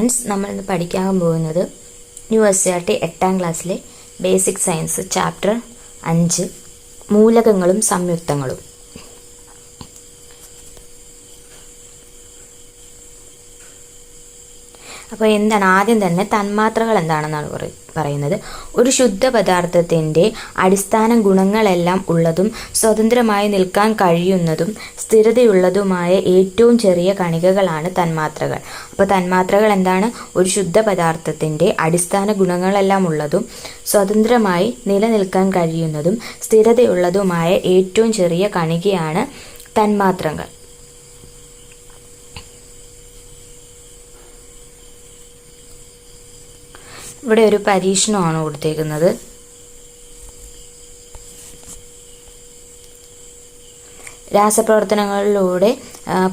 Students, നമ്മളിന്ന് പഠിക്കാൻ പോകുന്നത് ന്യൂ SCERT 8ാം ക്ലാസ്സിലെ ബേസിക് സയൻസ് ചാപ്റ്റർ 5 മൂലകങ്ങളും സംയുക്തങ്ങളും. അപ്പോൾ എന്താണ് ആദ്യം തന്നെ തന്മാത്രകൾ എന്താണെന്നാണ് പറയുന്നത്. ഒരു ശുദ്ധ പദാർത്ഥത്തിൻ്റെ അടിസ്ഥാന ഗുണങ്ങളെല്ലാം ഉള്ളതും സ്വതന്ത്രമായി നിൽക്കാൻ കഴിയുന്നതും സ്ഥിരതയുള്ളതുമായ ഏറ്റവും ചെറിയ കണികകളാണ് തന്മാത്രകൾ. അപ്പോൾ തന്മാത്രകൾ എന്താണ്? ഒരു ശുദ്ധ പദാർത്ഥത്തിൻ്റെ അടിസ്ഥാന ഗുണങ്ങളെല്ലാം ഉള്ളതും സ്വതന്ത്രമായി നിലനിൽക്കാൻ കഴിയുന്നതും സ്ഥിരതയുള്ളതുമായ ഏറ്റവും ചെറിയ കണികയാണ് തന്മാത്രകൾ. ഇവിടെ ഒരു പരീക്ഷണമാണ് കൊടുത്തേക്കുന്നത്. രാസപ്രവർത്തനങ്ങളിലൂടെ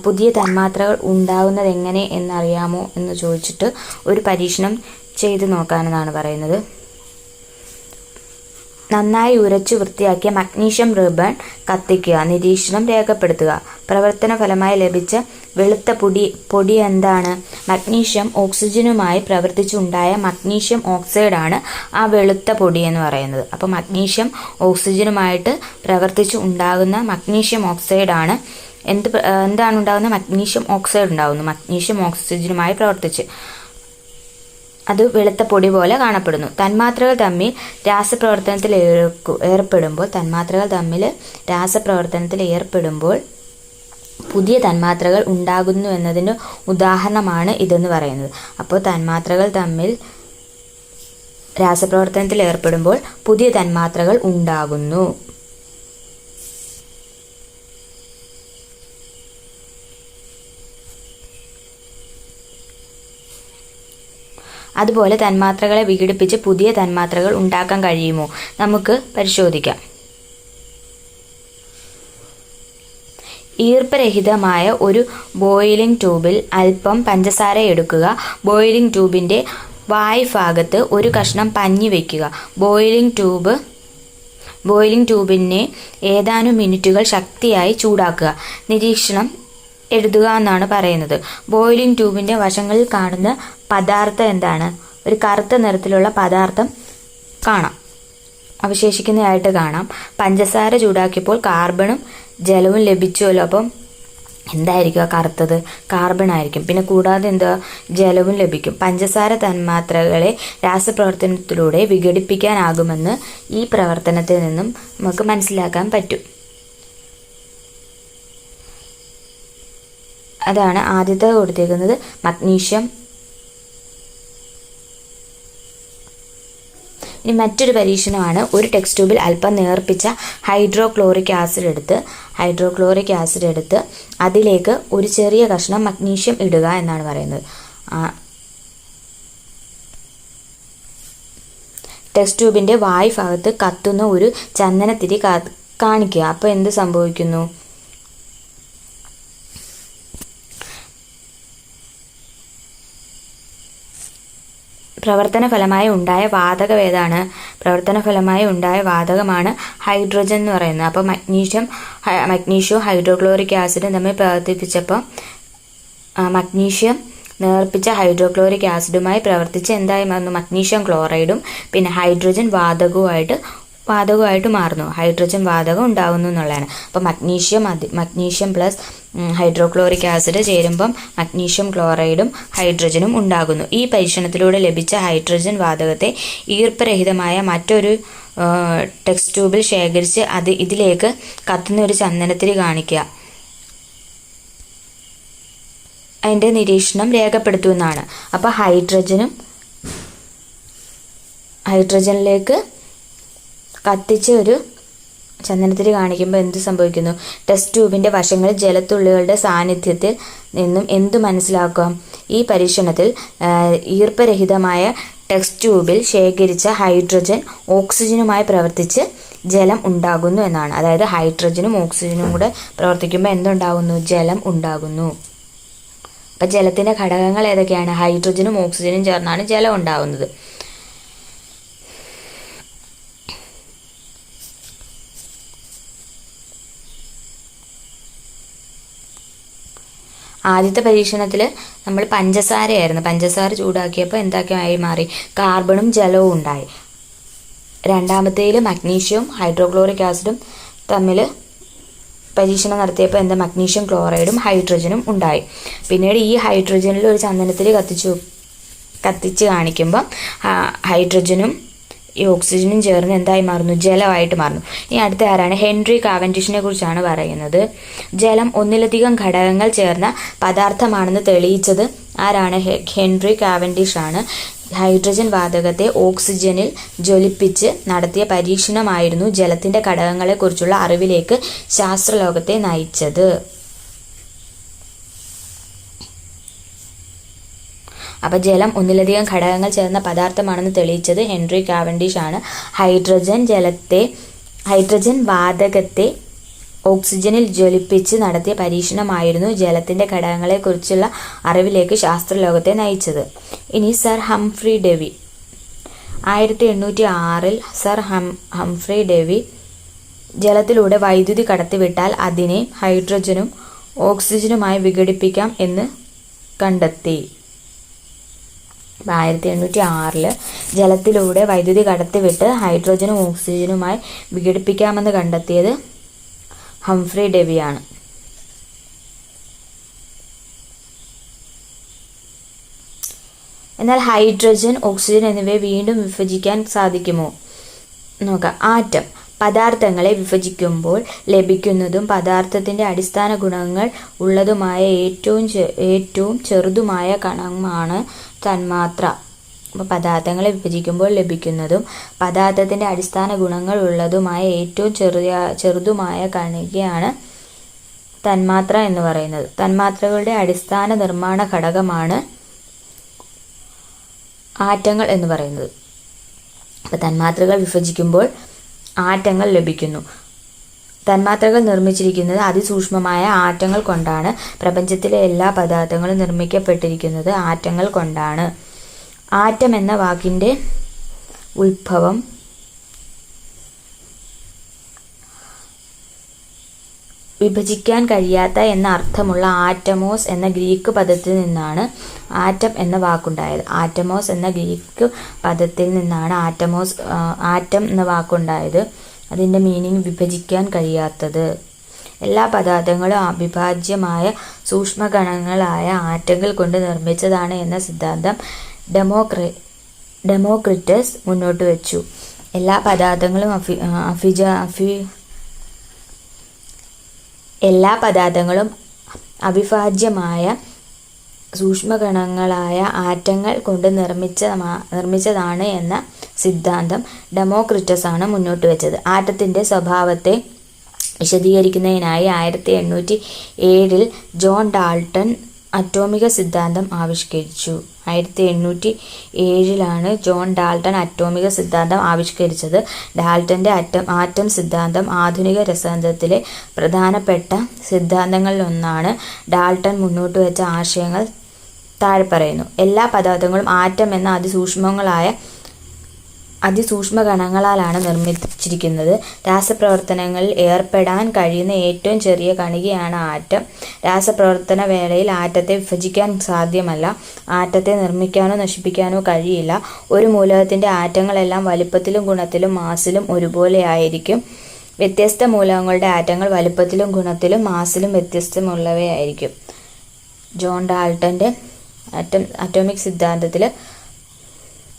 പുതിയ തന്മാത്രകൾ ഉണ്ടാകുന്നത് എങ്ങനെ എന്നറിയാമോ എന്ന് ചോദിച്ചിട്ട് ഒരു പരീക്ഷണം ചെയ്തു നോക്കാനെന്നാണ് പറയുന്നത്. നന്നായി ഉരച്ചു വൃത്തിയാക്കിയ മഗ്നീഷ്യം റിബൺ കത്തിക്കുക. നിരീക്ഷണം രേഖപ്പെടുത്തുക. പ്രവർത്തന ഫലമായി ലഭിച്ച വെളുത്ത പൊടി എന്താണ്? മഗ്നീഷ്യം ഓക്സിജനുമായി പ്രവർത്തിച്ചുണ്ടായ മഗ്നീഷ്യം ഓക്സൈഡാണ് ആ വെളുത്ത പൊടി എന്ന് പറയുന്നത്. അപ്പോൾ മഗ്നീഷ്യം ഓക്സിജനുമായിട്ട് പ്രവർത്തിച്ച് ഉണ്ടാകുന്ന മഗ്നീഷ്യം ഓക്സൈഡാണ് എന്താണ് ഉണ്ടാകുന്നത്? മഗ്നീഷ്യം ഓക്സൈഡ് ഉണ്ടാകുന്നു. മഗ്നീഷ്യം ഓക്സിജനുമായി പ്രവർത്തിച്ച് അത് വെളുത്ത പൊടി പോലെ കാണപ്പെടുന്നു. തന്മാത്രകൾ തമ്മിൽ രാസപ്രവർത്തനത്തിൽ ഏർപ്പെടുമ്പോൾ പുതിയ തന്മാത്രകൾ ഉണ്ടാകുന്നു എന്നതിന് ഉദാഹരണമാണ് ഇതെന്ന് പറയുന്നത്. അപ്പോൾ തന്മാത്രകൾ തമ്മിൽ രാസപ്രവർത്തനത്തിൽ ഏർപ്പെടുമ്പോൾ പുതിയ തന്മാത്രകൾ ഉണ്ടാകുന്നു. അതുപോലെ തന്മാത്രകളെ വിഘടിപ്പിച്ച് പുതിയ തന്മാത്രകൾ ഉണ്ടാക്കാൻ കഴിയുമോ? നമുക്ക് പരിശോധിക്കാം. ഈർപ്പരഹിതമായ ഒരു ബോയിലിംഗ് ട്യൂബിൽ അല്പം പഞ്ചസാര എടുക്കുക. ബോയിലിംഗ് ട്യൂബിൻ്റെ വായ്ഭാഗത്ത് ഒരു കഷ്ണം പഞ്ഞി വയ്ക്കുക. ബോയിലിംഗ് ട്യൂബിനെ ഏതാനും മിനിറ്റുകൾ ശക്തിയായി ചൂടാക്കുക. നിരീക്ഷണം എഴുതുക എന്നാണ് പറയുന്നത്. ബോയിലിംഗ് ട്യൂബിൻ്റെ വശങ്ങളിൽ കാണുന്ന പദാർത്ഥം എന്താണ്? ഒരു കറുത്ത നിറത്തിലുള്ള പദാർത്ഥം അവശേഷിക്കുന്നതായിട്ട് കാണാം. പഞ്ചസാര ചൂടാക്കിയപ്പോൾ കാർബണും ജലവും ലഭിച്ചുവല്ലോ. അപ്പം എന്തായിരിക്കും ആ കറുത്തത്? കാർബൺ ആയിരിക്കും. പിന്നെ കൂടാതെ ജലവും ലഭിക്കും. പഞ്ചസാര തന്മാത്രകളെ രാസപ്രവർത്തനത്തിലൂടെ വിഘടിപ്പിക്കാനാകുമെന്ന് ഈ പ്രവർത്തനത്തിൽ നിന്നും നമുക്ക് മനസ്സിലാക്കാൻ പറ്റും. അതാണ് ആദ്യത്തെ കൊടുത്തേക്കുന്നത് മഗ്നീഷ്യം. ഇനി മറ്റൊരു പരീക്ഷണമാണ്. ഒരു ടെക്സ്റ്റ് ട്യൂബിൽ അല്പം നേർപ്പിച്ച ഹൈഡ്രോക്ലോറിക് ആസിഡ് എടുത്ത് അതിലേക്ക് ഒരു ചെറിയ കഷ്ണം മഗ്നീഷ്യം ഇടുക എന്നാണ് പറയുന്നത്. ടെക്സ്റ്റ് ട്യൂബിൻ്റെ വായ്ഭാഗത്ത് കത്തുന്ന ഒരു ചന്ദനത്തിരി കാണിക്കുക. അപ്പോൾ എന്ത് സംഭവിക്കുന്നു? പ്രവർത്തന ഫലമായി ഉണ്ടായ വാതകം ഏതാണ്? പ്രവർത്തന ഫലമായി ഉണ്ടായ വാതകമാണ് ഹൈഡ്രജൻ എന്ന് പറയുന്നത്. അപ്പോൾ മഗ്നീഷ്യവും ഹൈഡ്രോക്ലോറിക് ആസിഡും തമ്മിൽ പ്രവർത്തിപ്പിച്ചപ്പോൾ മഗ്നീഷ്യം നേർപ്പിച്ച ഹൈഡ്രോക്ലോറിക് ആസിഡുമായി പ്രവർത്തിച്ച് എന്തായി മാറുന്നു? മഗ്നീഷ്യം ക്ലോറൈഡും പിന്നെ ഹൈഡ്രജൻ വാതകമായിട്ട് മാറുന്നു. ഹൈഡ്രജൻ വാതകം ഉണ്ടാകുന്നു എന്നുള്ളതാണ്. അപ്പോൾ മഗ്നീഷ്യം പ്ലസ് ഹൈഡ്രോക്ലോറിക് ആസിഡ് ചേരുമ്പം മഗ്നീഷ്യം ക്ലോറൈഡും ഹൈഡ്രജനും ഉണ്ടാകുന്നു. ഈ പരീക്ഷണത്തിലൂടെ ലഭിച്ച ഹൈഡ്രജൻ വാതകത്തെ ഈർപ്പരഹിതമായ മറ്റൊരു ടെക്സ്റ്റ് ട്യൂബിൽ ശേഖരിച്ച് ഇതിലേക്ക് കത്തുന്ന ഒരു ചന്ദനത്തിരി കാണിക്കുക. അതിൻ്റെ നിരീക്ഷണം രേഖപ്പെടുത്തുമെന്നാണ്. അപ്പോൾ ഹൈഡ്രജനിലേക്ക് കത്തിച്ച് ഒരു ചന്ദനത്തിരി കാണിക്കുമ്പോൾ എന്ത് സംഭവിക്കുന്നു? ടെസ്റ്റ് ട്യൂബിൻ്റെ വശങ്ങളിൽ ജലത്തുള്ളികളുടെ സാന്നിധ്യത്തിൽ നിന്നും എന്തു മനസ്സിലാക്കാം? ഈ പരീക്ഷണത്തിൽ ഈർപ്പരഹിതമായ ടെസ്റ്റ് ട്യൂബിൽ ശേഖരിച്ച ഹൈഡ്രജൻ ഓക്സിജനുമായി പ്രവർത്തിച്ച് ജലം ഉണ്ടാകുന്നു എന്നാണ്. അതായത് ഹൈഡ്രജനും ഓക്സിജനും കൂടെ പ്രവർത്തിക്കുമ്പോൾ എന്തുണ്ടാകുന്നു? ജലം ഉണ്ടാകുന്നു. അപ്പം ജലത്തിൻ്റെ ഘടകങ്ങൾ ഏതൊക്കെയാണ്? ഹൈഡ്രജനും ഓക്സിജനും ചേർന്നാണ് ജലം ഉണ്ടാകുന്നത്. ആദ്യത്തെ പരീക്ഷണത്തിൽ നമ്മൾ പഞ്ചസാര ചൂടാക്കിയപ്പോൾ എന്താക്കി മാറി, കാർബണും ജലവും ഉണ്ടായി. രണ്ടാമത്തേൽ മഗ്നീഷ്യവും ഹൈഡ്രോക്ലോറിക് ആസിഡും തമ്മിൽ പരീക്ഷണം നടത്തിയപ്പോൾ മഗ്നീഷ്യം ക്ലോറൈഡും ഹൈഡ്രജനും ഉണ്ടായി. പിന്നീട് ഈ ഹൈഡ്രജനിൽ ഒരു ചന്ദനത്തിൽ കത്തിച്ച് കാണിക്കുമ്പോൾ ഹൈഡ്രജനും ഈ ഓക്സിജനും ചേർന്ന് എന്തായി മാറുന്നു, ജലമായിട്ട് മാറുന്നു. ഇനി അടുത്ത ആരാണ്, ഹെൻറി കാവൻഡിഷിനെ കുറിച്ചാണ് പറയുന്നത്. ജലം ഒന്നിലധികം ഘടകങ്ങൾ ചേർന്ന പദാർത്ഥമാണെന്ന് തെളിയിച്ചത് ആരാണ്, ഹെൻറി കാവൻഡിഷ് ആണ്. ഹൈഡ്രജൻ വാതകത്തെ ഓക്സിജനിൽ ജ്വലിപ്പിച്ച് നടത്തിയ പരീക്ഷണമായിരുന്നു ജലത്തിന്റെ ഘടകങ്ങളെക്കുറിച്ചുള്ള അറിവിലേക്ക് ശാസ്ത്രലോകത്തെ നയിച്ചത്. അപ്പോൾ ജലം ഒന്നിലധികം ഘടകങ്ങൾ ചേർന്ന പദാർത്ഥമാണെന്ന് തെളിയിച്ചത് ഹെൻറി കാവൻഡിഷ് ആണ്. ഹൈഡ്രജൻ വാതകത്തെ ഓക്സിജനിൽ ജ്വലിപ്പിച്ച് നടത്തിയ പരീക്ഷണമായിരുന്നു ജലത്തിന്റെ ഘടകങ്ങളെക്കുറിച്ചുള്ള അറിവിലേക്ക് ശാസ്ത്രലോകത്തെ നയിച്ചത്. ഇനി sir Humphry Davy, 1806 sir Humphry Davy ജലത്തിലൂടെ വൈദ്യുതി കടത്തിവിട്ടാൽ അതിനെ ഹൈഡ്രജനും ഓക്സിജനുമായി വിഘടിപ്പിക്കാം എന്ന് കണ്ടെത്തി. 1806 ജലത്തിലൂടെ വൈദ്യുതി കടത്തിവിട്ട് ഹൈഡ്രജനും ഓക്സിജനുമായി വിഘടിപ്പിക്കാമെന്ന് കണ്ടെത്തിയത് ഹംഫ്രി ഡെവിയാണ്. എന്നാൽ ഹൈഡ്രജൻ, ഓക്സിജൻ എന്നിവയെ വീണ്ടും വിഭജിക്കാൻ സാധിക്കുമോ നോക്കാം. ആറ്റം പദാർത്ഥങ്ങളെ വിഭജിക്കുമ്പോൾ ലഭിക്കുന്നതും പദാർത്ഥത്തിന്റെ അടിസ്ഥാന ഗുണങ്ങൾ ഉള്ളതുമായ ഏറ്റവും ചെറുതുമായ കണമാണ് തന്മാത്ര. അപ്പോൾ പദാർത്ഥങ്ങളെ വിഭജിക്കുമ്പോൾ ലഭിക്കുന്നതും പദാർത്ഥത്തിന്റെ അടിസ്ഥാന ഗുണങ്ങൾ ഉള്ളതുമായ ഏറ്റവും ചെറുതുമായ കണികയാണ് തന്മാത്ര എന്ന് പറയുന്നത്. തന്മാത്രകളുടെ അടിസ്ഥാന നിർമ്മാണ ഘടകമാണ് ആറ്റങ്ങൾ എന്ന് പറയുന്നത്. അപ്പോൾ തന്മാത്രകൾ വിഭജിക്കുമ്പോൾ ആറ്റങ്ങൾ ലഭിക്കുന്നു. തന്മാത്രകൾ നിർമ്മിച്ചിരിക്കുന്നത് അതിസൂക്ഷ്മമായ ആറ്റങ്ങൾ കൊണ്ടാണ്. പ്രപഞ്ചത്തിലെ എല്ലാ പദാർത്ഥങ്ങളും നിർമ്മിക്കപ്പെട്ടിരിക്കുന്നത് ആറ്റങ്ങൾ കൊണ്ടാണ്. ആറ്റം എന്ന വാക്കിൻ്റെ ഉത്ഭവം വിഭജിക്കാൻ കഴിയാത്ത എന്ന അർത്ഥമുള്ള ആറ്റമോസ് എന്ന ഗ്രീക്ക് പദത്തിൽ നിന്നാണ് ആറ്റം എന്ന വാക്കുണ്ടായത്. ആറ്റമോസ് എന്ന ഗ്രീക്ക് പദത്തിൽ നിന്നാണ് ആറ്റം എന്ന വാക്കുണ്ടായത്. അതിൻ്റെ മീനിങ് വിഭജിക്കാൻ കഴിയാത്തത്. എല്ലാ പദാർത്ഥങ്ങളും അവിഭാജ്യമായ സൂക്ഷ്മകണങ്ങളായ ആറ്റങ്ങൾ കൊണ്ട് നിർമ്മിച്ചതാണ് എന്ന സിദ്ധാന്തം ഡെമോക്രിറ്റസ് മുന്നോട്ട് വെച്ചു. എല്ലാ പദാർത്ഥങ്ങളും അവിഭാജ്യമായ സൂക്ഷ്മകണങ്ങളായ ആറ്റങ്ങൾ കൊണ്ട് നിർമ്മിച്ചതാണ് എന്ന സിദ്ധാന്തം ഡെമോക്രിറ്റസ് ആണ് മുന്നോട്ട് വെച്ചത്. ആറ്റത്തിൻ്റെ സ്വഭാവത്തെ വിശദീകരിക്കുന്നതിനായി 1807 ജോൺ ഡാൾട്ടൺ അറ്റോമിക സിദ്ധാന്തം ആവിഷ്കരിച്ചു. 1807 ജോൺ ഡാൾട്ടൺ അറ്റോമിക സിദ്ധാന്തം ആവിഷ്കരിച്ചത്. ഡാൾട്ടൻ്റെ ആറ്റം സിദ്ധാന്തം ആധുനിക രസതന്ത്രത്തിലെ പ്രധാനപ്പെട്ട സിദ്ധാന്തങ്ങളിലൊന്നാണ്. ഡാൾട്ടൺ മുന്നോട്ട് വെച്ച ആശയങ്ങൾ താഴെ പറയുന്നു. എല്ലാ പദാർത്ഥങ്ങളും ആറ്റം എന്ന അതിസൂക്ഷ്മ കണങ്ങളാലാണ് നിർമ്മിച്ചിരിക്കുന്നത്. രാസപ്രവർത്തനങ്ങളിൽ ഏർപ്പെടാൻ കഴിയുന്ന ഏറ്റവും ചെറിയ കണികയാണ് ആറ്റം. രാസപ്രവർത്തന വേളയിൽ ആറ്റത്തെ വിഭജിക്കാൻ സാധ്യമല്ല. ആറ്റത്തെ നിർമ്മിക്കാനോ നശിപ്പിക്കാനോ കഴിയില്ല. ഒരു മൂലകത്തിൻ്റെ ആറ്റങ്ങളെല്ലാം വലിപ്പത്തിലും ഗുണത്തിലും മാസിലും ഒരുപോലെ ആയിരിക്കും. വ്യത്യസ്ത മൂലകങ്ങളുടെ ആറ്റങ്ങൾ വലിപ്പത്തിലും ഗുണത്തിലും മാസിലും വ്യത്യസ്തമുള്ളവയായിരിക്കും. ജോൺ ഡാൾട്ടൻ്റെ അറ്റോമിക് സിദ്ധാന്തത്തിൽ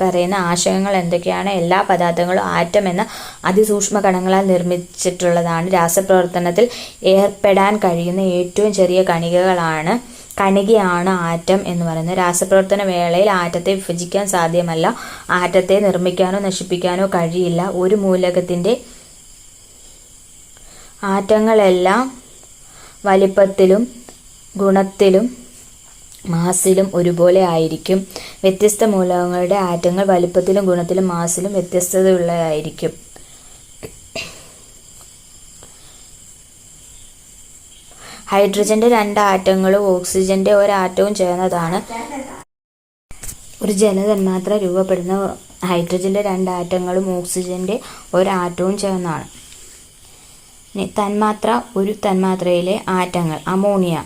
പറയുന്ന ആശയങ്ങൾ എന്തൊക്കെയാണ്? എല്ലാ പദാർത്ഥങ്ങളും ആറ്റം എന്ന അതിസൂക്ഷ്മ കണങ്ങളാൽ നിർമ്മിച്ചിട്ടുള്ളതാണ്. രാസപ്രവർത്തനത്തിൽ ഏർപ്പെടാൻ കഴിയുന്ന ഏറ്റവും ചെറിയ കണികയാണ് ആറ്റം എന്ന് പറയുന്നത്. രാസപ്രവർത്തന വേളയിൽ ആറ്റത്തെ വിഭജിക്കാൻ സാധ്യമല്ല. ആറ്റത്തെ നിർമ്മിക്കാനോ നശിപ്പിക്കാനോ കഴിയില്ല. ഒരു മൂലകത്തിൻ്റെ ആറ്റങ്ങളെല്ലാം വലിപ്പത്തിലും ഗുണത്തിലും മാസിലും ഒരുപോലെ ആയിരിക്കും. വ്യത്യസ്ത മൂലകങ്ങളുടെ ആറ്റങ്ങൾ വലിപ്പത്തിലും ഗുണത്തിലും മാസിലും വ്യത്യസ്തതയുള്ളതായിരിക്കും. ഹൈഡ്രജന്റെ 2 ആറ്റങ്ങളും ഓക്സിജന്റെ 1 ആറ്റവും ചേർന്നതാണ് ഒരു ജലതന്മാത്ര രൂപപ്പെടുന്ന. ഹൈഡ്രജന്റെ 2 ആറ്റങ്ങളും ഓക്സിജന്റെ 1 ആറ്റവും ചേർന്നാണ്. തന്മാത്ര, ഒരു തന്മാത്രയിലെ ആറ്റങ്ങൾ. അമോണിയ,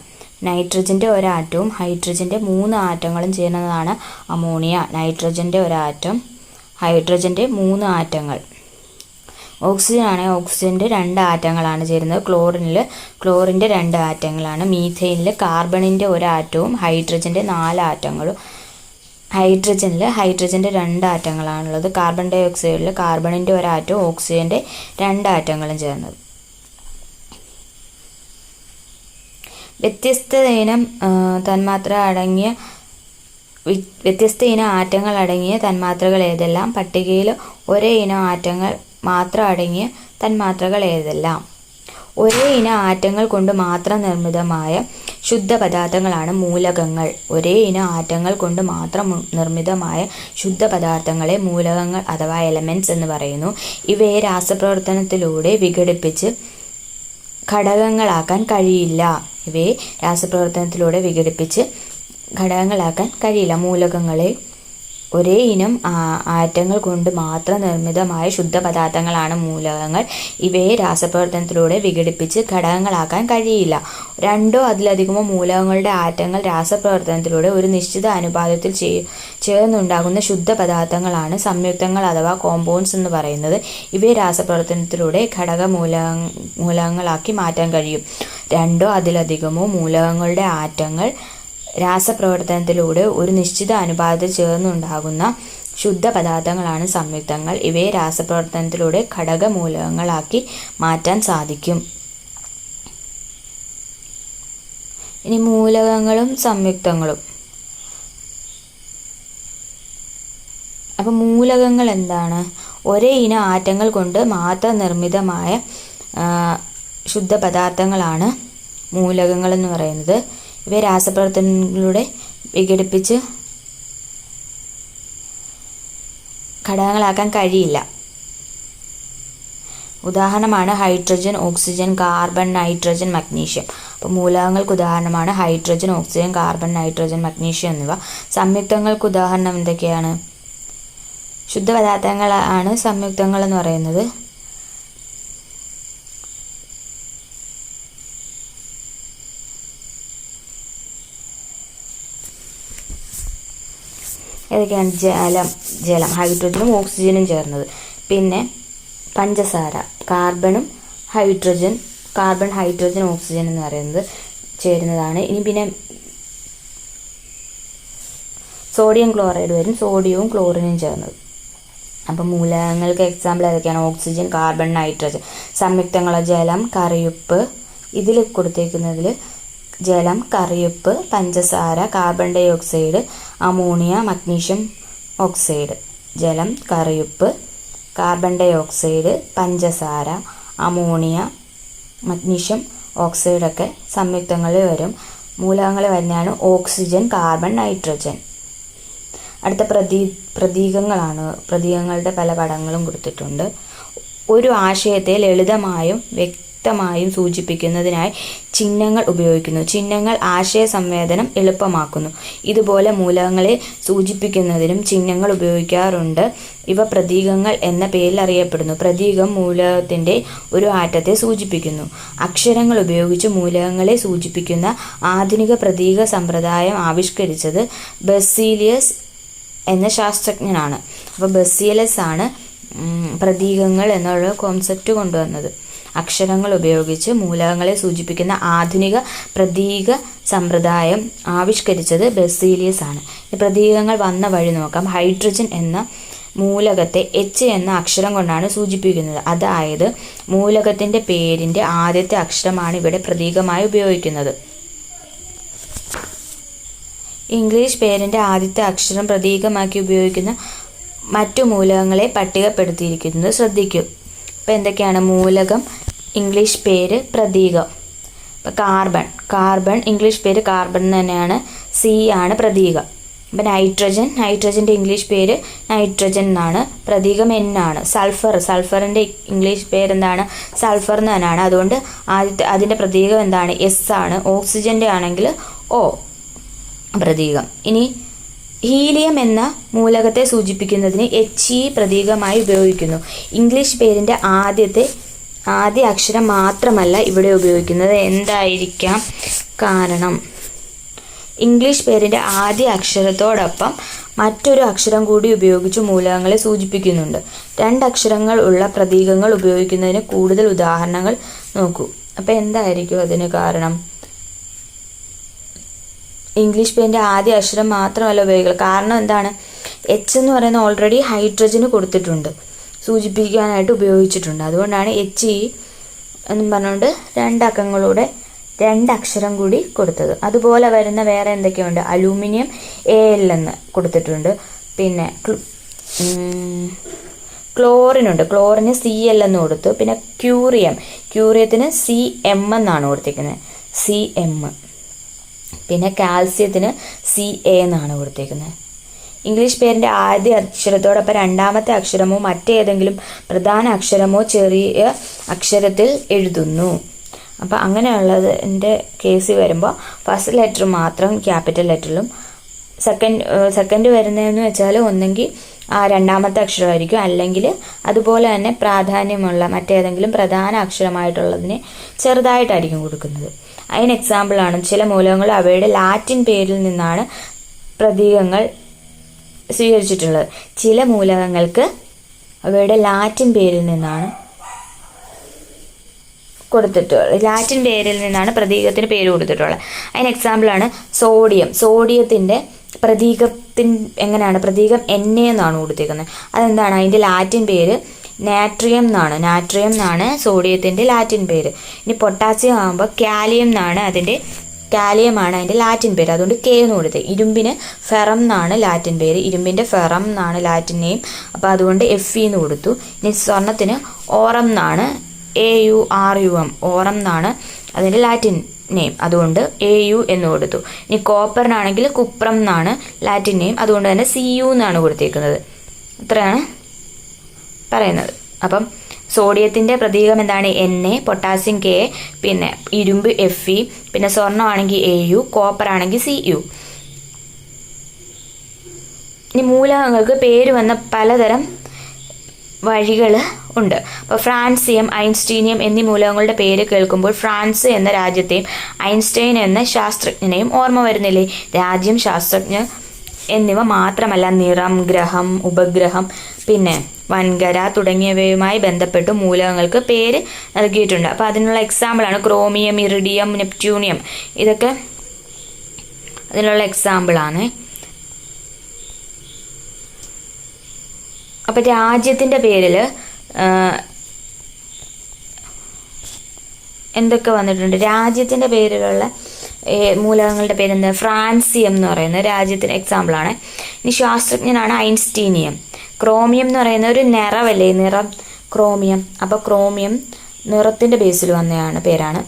നൈട്രജൻ്റെ ഒരാറ്റവും ഹൈഡ്രജൻ്റെ 3 ആറ്റങ്ങളും ചേരുന്നതാണ് അമോണിയ. നൈട്രജൻ്റെ ഒരാറ്റം, ഹൈഡ്രജൻ്റെ 3 ആറ്റങ്ങൾ. ഓക്സിജൻ ആണെങ്കിൽ ഓക്സിജൻ്റെ 2 ആറ്റങ്ങളാണ് ചേരുന്നത്. ക്ലോറിൻ്റെ 2 ആറ്റങ്ങളാണ്. മീഥെയിനിൽ കാർബണിൻ്റെ ഒരാറ്റവും ഹൈഡ്രജൻ്റെ 4 ആറ്റങ്ങളും. ഹൈഡ്രജൻ്റെ 2 ആറ്റങ്ങളാണുള്ളത്. കാർബൺ ഡൈ ഓക്സൈഡിൽ കാർബണിൻ്റെ ഒരാറ്റവും ഓക്സിജൻ്റെ 2 ആറ്റങ്ങളും ചേർന്നത്. വ്യത്യസ്ത ഇനം ആറ്റങ്ങൾ അടങ്ങിയ തന്മാത്രകൾ ഏതെല്ലാം? പട്ടികയിൽ ഒരേ ഇനം ആറ്റങ്ങൾ മാത്രം അടങ്ങിയ തന്മാത്രകൾ ഏതെല്ലാം? ഒരേ ഇനം ആറ്റങ്ങൾ കൊണ്ട് മാത്രം നിർമ്മിതമായ ശുദ്ധ പദാർത്ഥങ്ങളാണ് മൂലകങ്ങൾ. ഒരേ ഇനം ആറ്റങ്ങൾ കൊണ്ട് മാത്രം നിർമ്മിതമായ ശുദ്ധ പദാർത്ഥങ്ങളെ മൂലകങ്ങൾ അഥവാ എലമെന്റ്സ് എന്ന് പറയുന്നു. ഇവയെ രാസപ്രവർത്തനത്തിലൂടെ വിഘടിപ്പിച്ച് ഘടകങ്ങളാക്കാൻ കഴിയില്ല. മൂലകങ്ങളെ ഒരേ ഇനം ആറ്റങ്ങൾ കൊണ്ട് മാത്രം നിർമ്മിതമായ ശുദ്ധ പദാർത്ഥങ്ങളാണ് മൂലകങ്ങൾ. ഇവയെ രാസപ്രവർത്തനത്തിലൂടെ വിഘടിപ്പിച്ച് ഘടകങ്ങളാക്കാൻ കഴിയില്ല. 2 അതിലധികമോ മൂലകങ്ങളുടെ ആറ്റങ്ങൾ രാസപ്രവർത്തനത്തിലൂടെ ഒരു നിശ്ചിത അനുപാതത്തിൽ ചേർന്നുണ്ടാകുന്ന ശുദ്ധ പദാർത്ഥങ്ങളാണ് സംയുക്തങ്ങൾ അഥവാ കോമ്പൗണ്ട്സ് എന്ന് പറയുന്നത്. ഇവയെ രാസപ്രവർത്തനത്തിലൂടെ മൂലകങ്ങളാക്കി മാറ്റാൻ കഴിയും. 2 അതിലധികമോ മൂലകങ്ങളുടെ ആറ്റങ്ങൾ രാസപ്രവർത്തനത്തിലൂടെ ഒരു നിശ്ചിത അനുപാതത്തിൽ ചേർന്നുണ്ടാകുന്ന ശുദ്ധ പദാർത്ഥങ്ങളാണ് സംയുക്തങ്ങൾ. ഇവയെ രാസപ്രവർത്തനത്തിലൂടെ ഘടകമൂലകങ്ങളാക്കി മാറ്റാൻ സാധിക്കും. ഇനി മൂലകങ്ങളും സംയുക്തങ്ങളും. അപ്പം മൂലകങ്ങൾ എന്താണ്? ഒരേ ഇനം ആറ്റങ്ങൾ കൊണ്ട് മാത്രം നിർമ്മിതമായ ശുദ്ധ പദാർത്ഥങ്ങളാണ് മൂലകങ്ങൾ എന്ന് പറയുന്നത്. ഇവയെ രാസപ്രവർത്തനങ്ങളിലൂടെ വിഘടിപ്പിച്ച് ഘടകങ്ങളാക്കാൻ കഴിയില്ല. ഉദാഹരണമാണ് hydrogen, oxygen, carbon, nitrogen, magnesium. അപ്പോൾ മൂലകങ്ങൾക്ക് ഉദാഹരണമാണ് hydrogen, oxygen, carbon, nitrogen, magnesium എന്നിവ. സംയുക്തങ്ങൾക്ക് ഉദാഹരണം എന്തൊക്കെയാണ്? ശുദ്ധപദാർത്ഥങ്ങളാണ് സംയുക്തങ്ങൾ എന്ന് പറയുന്നത്. ഏതൊക്കെയാണ്? ജലം, ഹൈഡ്രജനും ഓക്സിജനും ചേർന്നത്. പിന്നെ പഞ്ചസാര, കാർബൺ, ഹൈഡ്രജൻ, ഓക്സിജൻ എന്ന് പറയുന്നത് ചേരുന്നതാണ്. ഇനി പിന്നെ സോഡിയം ക്ലോറൈഡ് വരും, സോഡിയവും ക്ലോറിനും ചേർന്നത്. അപ്പം മൂലകങ്ങൾക്ക് എക്സാമ്പിൾ ഏതൊക്കെയാണ്? Oxygen, carbon, nitrogen. സംയുക്തങ്ങൾ ജലം, കറിയുപ്പ്. ഇതിൽ കൊടുത്തേക്കുന്നതിൽ ജലം, കറിയുപ്പ്, പഞ്ചസാര, carbon dioxide, ammonia, magnesium oxide. ജലം, കറിയുപ്പ്, കാർബൺ ഡൈ ഓക്സൈഡ്, പഞ്ചസാര, അമോണിയ, മഗ്നീഷ്യം ഓക്സൈഡൊക്കെ സംയുക്തങ്ങളിൽ വരും. മൂലകങ്ങളിൽ വരുന്നതാണ് ഓക്സിജൻ, കാർബൺ, നൈട്രജൻ. അടുത്ത പ്രതീകങ്ങളാണ്. പ്രതീകങ്ങളുടെ പല പടങ്ങളും കൊടുത്തിട്ടുണ്ട്. ഒരു ആശയത്തെ ലളിതമായും വ്യക്തമായും സൂചിപ്പിക്കുന്നതിനായി ചിഹ്നങ്ങൾ ഉപയോഗിക്കുന്നു. ചിഹ്നങ്ങൾ ആശയ സംവേദനം എളുപ്പമാക്കുന്നു. ഇതുപോലെ മൂലകങ്ങളെ സൂചിപ്പിക്കുന്നതിനും ചിഹ്നങ്ങൾ ഉപയോഗിക്കാറുണ്ട്. ഇവ പ്രതീകങ്ങൾ എന്ന പേരിൽ അറിയപ്പെടുന്നു. പ്രതീകം മൂലകത്തിൻ്റെ ഒരു ആറ്റത്തെ സൂചിപ്പിക്കുന്നു. അക്ഷരങ്ങൾ ഉപയോഗിച്ച് മൂലകങ്ങളെ സൂചിപ്പിക്കുന്ന ആധുനിക പ്രതീക സമ്പ്രദായം ആവിഷ്കരിച്ചത് ബസീലിയസ് എന്ന ശാസ്ത്രജ്ഞനാണ്. അപ്പോൾ ബസീലിയസ് ആണ് പ്രതീകങ്ങൾ എന്നുള്ള കോൺസെപ്റ്റ് കൊണ്ടുവന്നത്. അക്ഷരങ്ങൾ ഉപയോഗിച്ച് മൂലകങ്ങളെ സൂചിപ്പിക്കുന്ന ആധുനിക പ്രതീക സമ്പ്രദായം ആവിഷ്കരിച്ചത് ബസീലിയസ് ആണ്. പ്രതീകങ്ങൾ വന്ന വഴി നോക്കാം. ഹൈഡ്രജൻ എന്ന മൂലകത്തെ എച്ച് എന്ന അക്ഷരം കൊണ്ടാണ് സൂചിപ്പിക്കുന്നത്. അതായത് മൂലകത്തിൻ്റെ പേരിൻ്റെ ആദ്യത്തെ അക്ഷരമാണ് ഇവിടെ പ്രതീകമായി ഉപയോഗിക്കുന്നത്. ഇംഗ്ലീഷ് പേരിൻ്റെ ആദ്യത്തെ അക്ഷരം പ്രതീകമാക്കി ഉപയോഗിക്കുന്ന മറ്റു മൂലകങ്ങളെ പട്ടികപ്പെടുത്തിയിരിക്കുന്നത് ശ്രദ്ധിക്കും. ഇപ്പം എന്തൊക്കെയാണ്? മൂലകം, ഇംഗ്ലീഷ് പേര്, പ്രതീകം. ഇപ്പം കാർബൺ ഇംഗ്ലീഷ് പേര് കാർബൺ തന്നെയാണ്, സി ആണ് പ്രതീകം. ഇപ്പം നൈട്രജൻ്റെ ഇംഗ്ലീഷ് പേര് നൈട്രജൻ എന്നാണ്, പ്രതീകം എൻ ആണ്. സൾഫറിൻ്റെ ഇംഗ്ലീഷ് പേരെന്താണ്? സൾഫർ എന്ന് തന്നെയാണ്. അതുകൊണ്ട് അതിൻ്റെ പ്രതീകം എന്താണ്? എസ് ആണ്. ഓക്സിജൻ്റെ ആണെങ്കിൽ ഓ പ്രതീകം. ഇനി ഹീലിയം എന്ന മൂലകത്തെ സൂചിപ്പിക്കുന്നതിന് HE പ്രതീകമായി ഉപയോഗിക്കുന്നു. ഇംഗ്ലീഷ് പേരിൻ്റെ ആദ്യ അക്ഷരം മാത്രമല്ല ഇവിടെ ഉപയോഗിക്കുന്നത്. എന്തായിരിക്കാം കാരണം? ഇംഗ്ലീഷ് പേരിൻ്റെ ആദ്യ അക്ഷരത്തോടൊപ്പം മറ്റൊരു അക്ഷരം കൂടി ഉപയോഗിച്ച് മൂലകങ്ങളെ സൂചിപ്പിക്കുന്നുണ്ട്. 2 അക്ഷരങ്ങൾ ഉള്ള പ്രതീകങ്ങൾ ഉപയോഗിക്കുന്നതിന് കൂടുതൽ ഉദാഹരണങ്ങൾ നോക്കൂ. അപ്പോൾ എന്തായിരിക്കും അതിന് കാരണം? ഇംഗ്ലീഷ് പേരിൻ്റെ ആദ്യ അക്ഷരം മാത്രമല്ല ഉപയോഗിക്കുക. കാരണം എന്താണ്? എച്ച് എന്ന് പറയുന്ന ഓൾറെഡി ഹൈഡ്രജന് കൊടുത്തിട്ടുണ്ട്, സൂചിപ്പിക്കാനായിട്ട് ഉപയോഗിച്ചിട്ടുണ്ട്. അതുകൊണ്ടാണ് എച്ച് ഇ എന്നും പറഞ്ഞുകൊണ്ട് 2 അക്കങ്ങളുടെ 2 അക്ഷരം കൂടി കൊടുത്തത്. അതുപോലെ വരുന്ന വേറെ എന്തൊക്കെയുണ്ട്? അലൂമിനിയം AL എന്ന് കൊടുത്തിട്ടുണ്ട്. പിന്നെ ക്ലോറിനുണ്ട്, ക്ലോറിന് CL എന്ന് കൊടുത്തു. പിന്നെ ക്യൂറിയത്തിന് CM എന്നാണ് കൊടുത്തിരിക്കുന്നത്, CM. പിന്നെ കാൽസ്യത്തിന് CA എന്നാണ് കൊടുത്തിരിക്കുന്നത്. ഇംഗ്ലീഷ് പേരിൻ്റെ ആദ്യ അക്ഷരത്തോടൊപ്പം രണ്ടാമത്തെ അക്ഷരമോ മറ്റേതെങ്കിലും പ്രധാന അക്ഷരമോ ചെറിയ അക്ഷരത്തിൽ എഴുതുന്നു. അപ്പോൾ അങ്ങനെയുള്ളതിൻ്റെ കേസിൽ വരുമ്പോൾ ഫസ്റ്റ് ലെറ്റർ മാത്രം ക്യാപിറ്റൽ ലെറ്ററിലും, സെക്കൻഡ് വരുന്നതെന്ന് വെച്ചാൽ ഒന്നെങ്കിൽ ആ രണ്ടാമത്തെ അക്ഷരമായിരിക്കും, അല്ലെങ്കിൽ അതുപോലെ തന്നെ പ്രാധാന്യമുള്ള മറ്റേതെങ്കിലും പ്രധാന അക്ഷരമായിട്ടുള്ളതിനെ ചെറുതായിട്ടായിരിക്കും കൊടുക്കുന്നത്. അതിന് എക്സാമ്പിളാണ് ചില മൂലകങ്ങൾ അവയുടെ ലാറ്റിൻ പേരിൽ നിന്നാണ് പ്രതീകങ്ങൾ സ്വീകരിച്ചിട്ടുള്ളത്. ചില മൂലകങ്ങൾക്ക് അവയുടെ ലാറ്റിൻ പേരിൽ നിന്നാണ് ലാറ്റിൻ പേരിൽ നിന്നാണ് പ്രതീകത്തിന് പേര് കൊടുത്തിട്ടുള്ളത്. അതിന് എക്സാമ്പിളാണ് സോഡിയത്തിൻ്റെ എങ്ങനെയാണ്? പ്രതീകം Na എന്നാണ് കൊടുത്തിരിക്കുന്നത്. അതെന്താണ്? അതിൻ്റെ ലാറ്റിൻ പേര് നാട്രിയം എന്നാണ് സോഡിയത്തിൻ്റെ ലാറ്റിൻ പേര്. ഇനി പൊട്ടാസ്യം ആകുമ്പോൾ കാലിയമാണ് അതിൻ്റെ ലാറ്റിൻ പേര്, അതുകൊണ്ട് K എന്ന് കൊടുത്തത്. ഇരുമ്പിന് ഫെറം എന്നാണ് ലാറ്റിൻ പേര്, ഇരുമ്പിൻ്റെ ഫെറം എന്നാണ് ലാറ്റിൻ നെയിം, അപ്പോൾ അതുകൊണ്ട് Fe എന്ന് കൊടുത്തു. ഇനി സ്വർണത്തിന് ഓറം എന്നാണ്, AURUM, ഓറം എന്നാണ് അതിൻ്റെ ലാറ്റിൻ നെയിം, അതുകൊണ്ട് AU എന്ന് കൊടുത്തു. ഇനി കോപ്പറിനാണെങ്കിൽ കുപ്രം എന്നാണ് ലാറ്റിൻ നെയിം, അതുകൊണ്ട് തന്നെ CU എന്നാണ് കൊടുത്തിരിക്കുന്നത്. ഇത്രയാണ് പറയുന്നത്. അപ്പം സോഡിയത്തിൻ്റെ പ്രതീകം എന്താണ്? Na, പൊട്ടാസ്യം K, പിന്നെ ഇരുമ്പ് Fe, പിന്നെ സ്വർണ്ണമാണെങ്കിൽ AU, കോപ്പർ ആണെങ്കിൽ CU. ഇനി മൂലകങ്ങൾക്ക് പേര് വന്ന പലതരം വഴികൾ ഉണ്ട്. അപ്പോൾ ഫ്രാൻസിയം, ഐൻസ്റ്റീനിയം എന്നീ മൂലകങ്ങളുടെ പേര് കേൾക്കുമ്പോൾ ഫ്രാൻസ് എന്ന രാജ്യത്തെയും ഐൻസ്റ്റൈൻ എന്ന ശാസ്ത്രജ്ഞനെയും ഓർമ്മ വരുന്നില്ലേ? രാജ്യം, ശാസ്ത്രജ്ഞർ എന്നിവ മാത്രമല്ല നിറം, ഗ്രഹം, ഉപഗ്രഹം, പിന്നെ വൻകര തുടങ്ങിയവയുമായി ബന്ധപ്പെട്ട് മൂലകങ്ങൾക്ക് പേര് നൽകിയിട്ടുണ്ട്. അപ്പോൾ അതിനുള്ള എക്സാമ്പിളാണ് ക്രോമിയം, ഇറിഡിയം, നെപ്റ്റ്യൂണിയം. ഇതൊക്കെ അതിനുള്ള എക്സാമ്പിളാണ്. അപ്പം രാജ്യത്തിൻ്റെ പേരിൽ എന്തൊക്കെ വന്നിട്ടുണ്ട്? രാജ്യത്തിൻ്റെ പേരിലുള്ള മൂലകങ്ങളുടെ പേരെന്താ? ഫ്രാൻസിയം എന്ന് പറയുന്ന രാജ്യത്തിന് എക്സാമ്പിളാണ്. ഇനി ശാസ്ത്രജ്ഞനാണ് ഐൻസ്റ്റീനിയം. ക്രോമിയം എന്ന് പറയുന്ന ഒരു നിറമല്ലേ, നിറം, ക്രോമിയം. അപ്പോൾ ക്രോമിയം നിറത്തിൻ്റെ ബേസിൽ വന്നതാണ് പേരാണ്.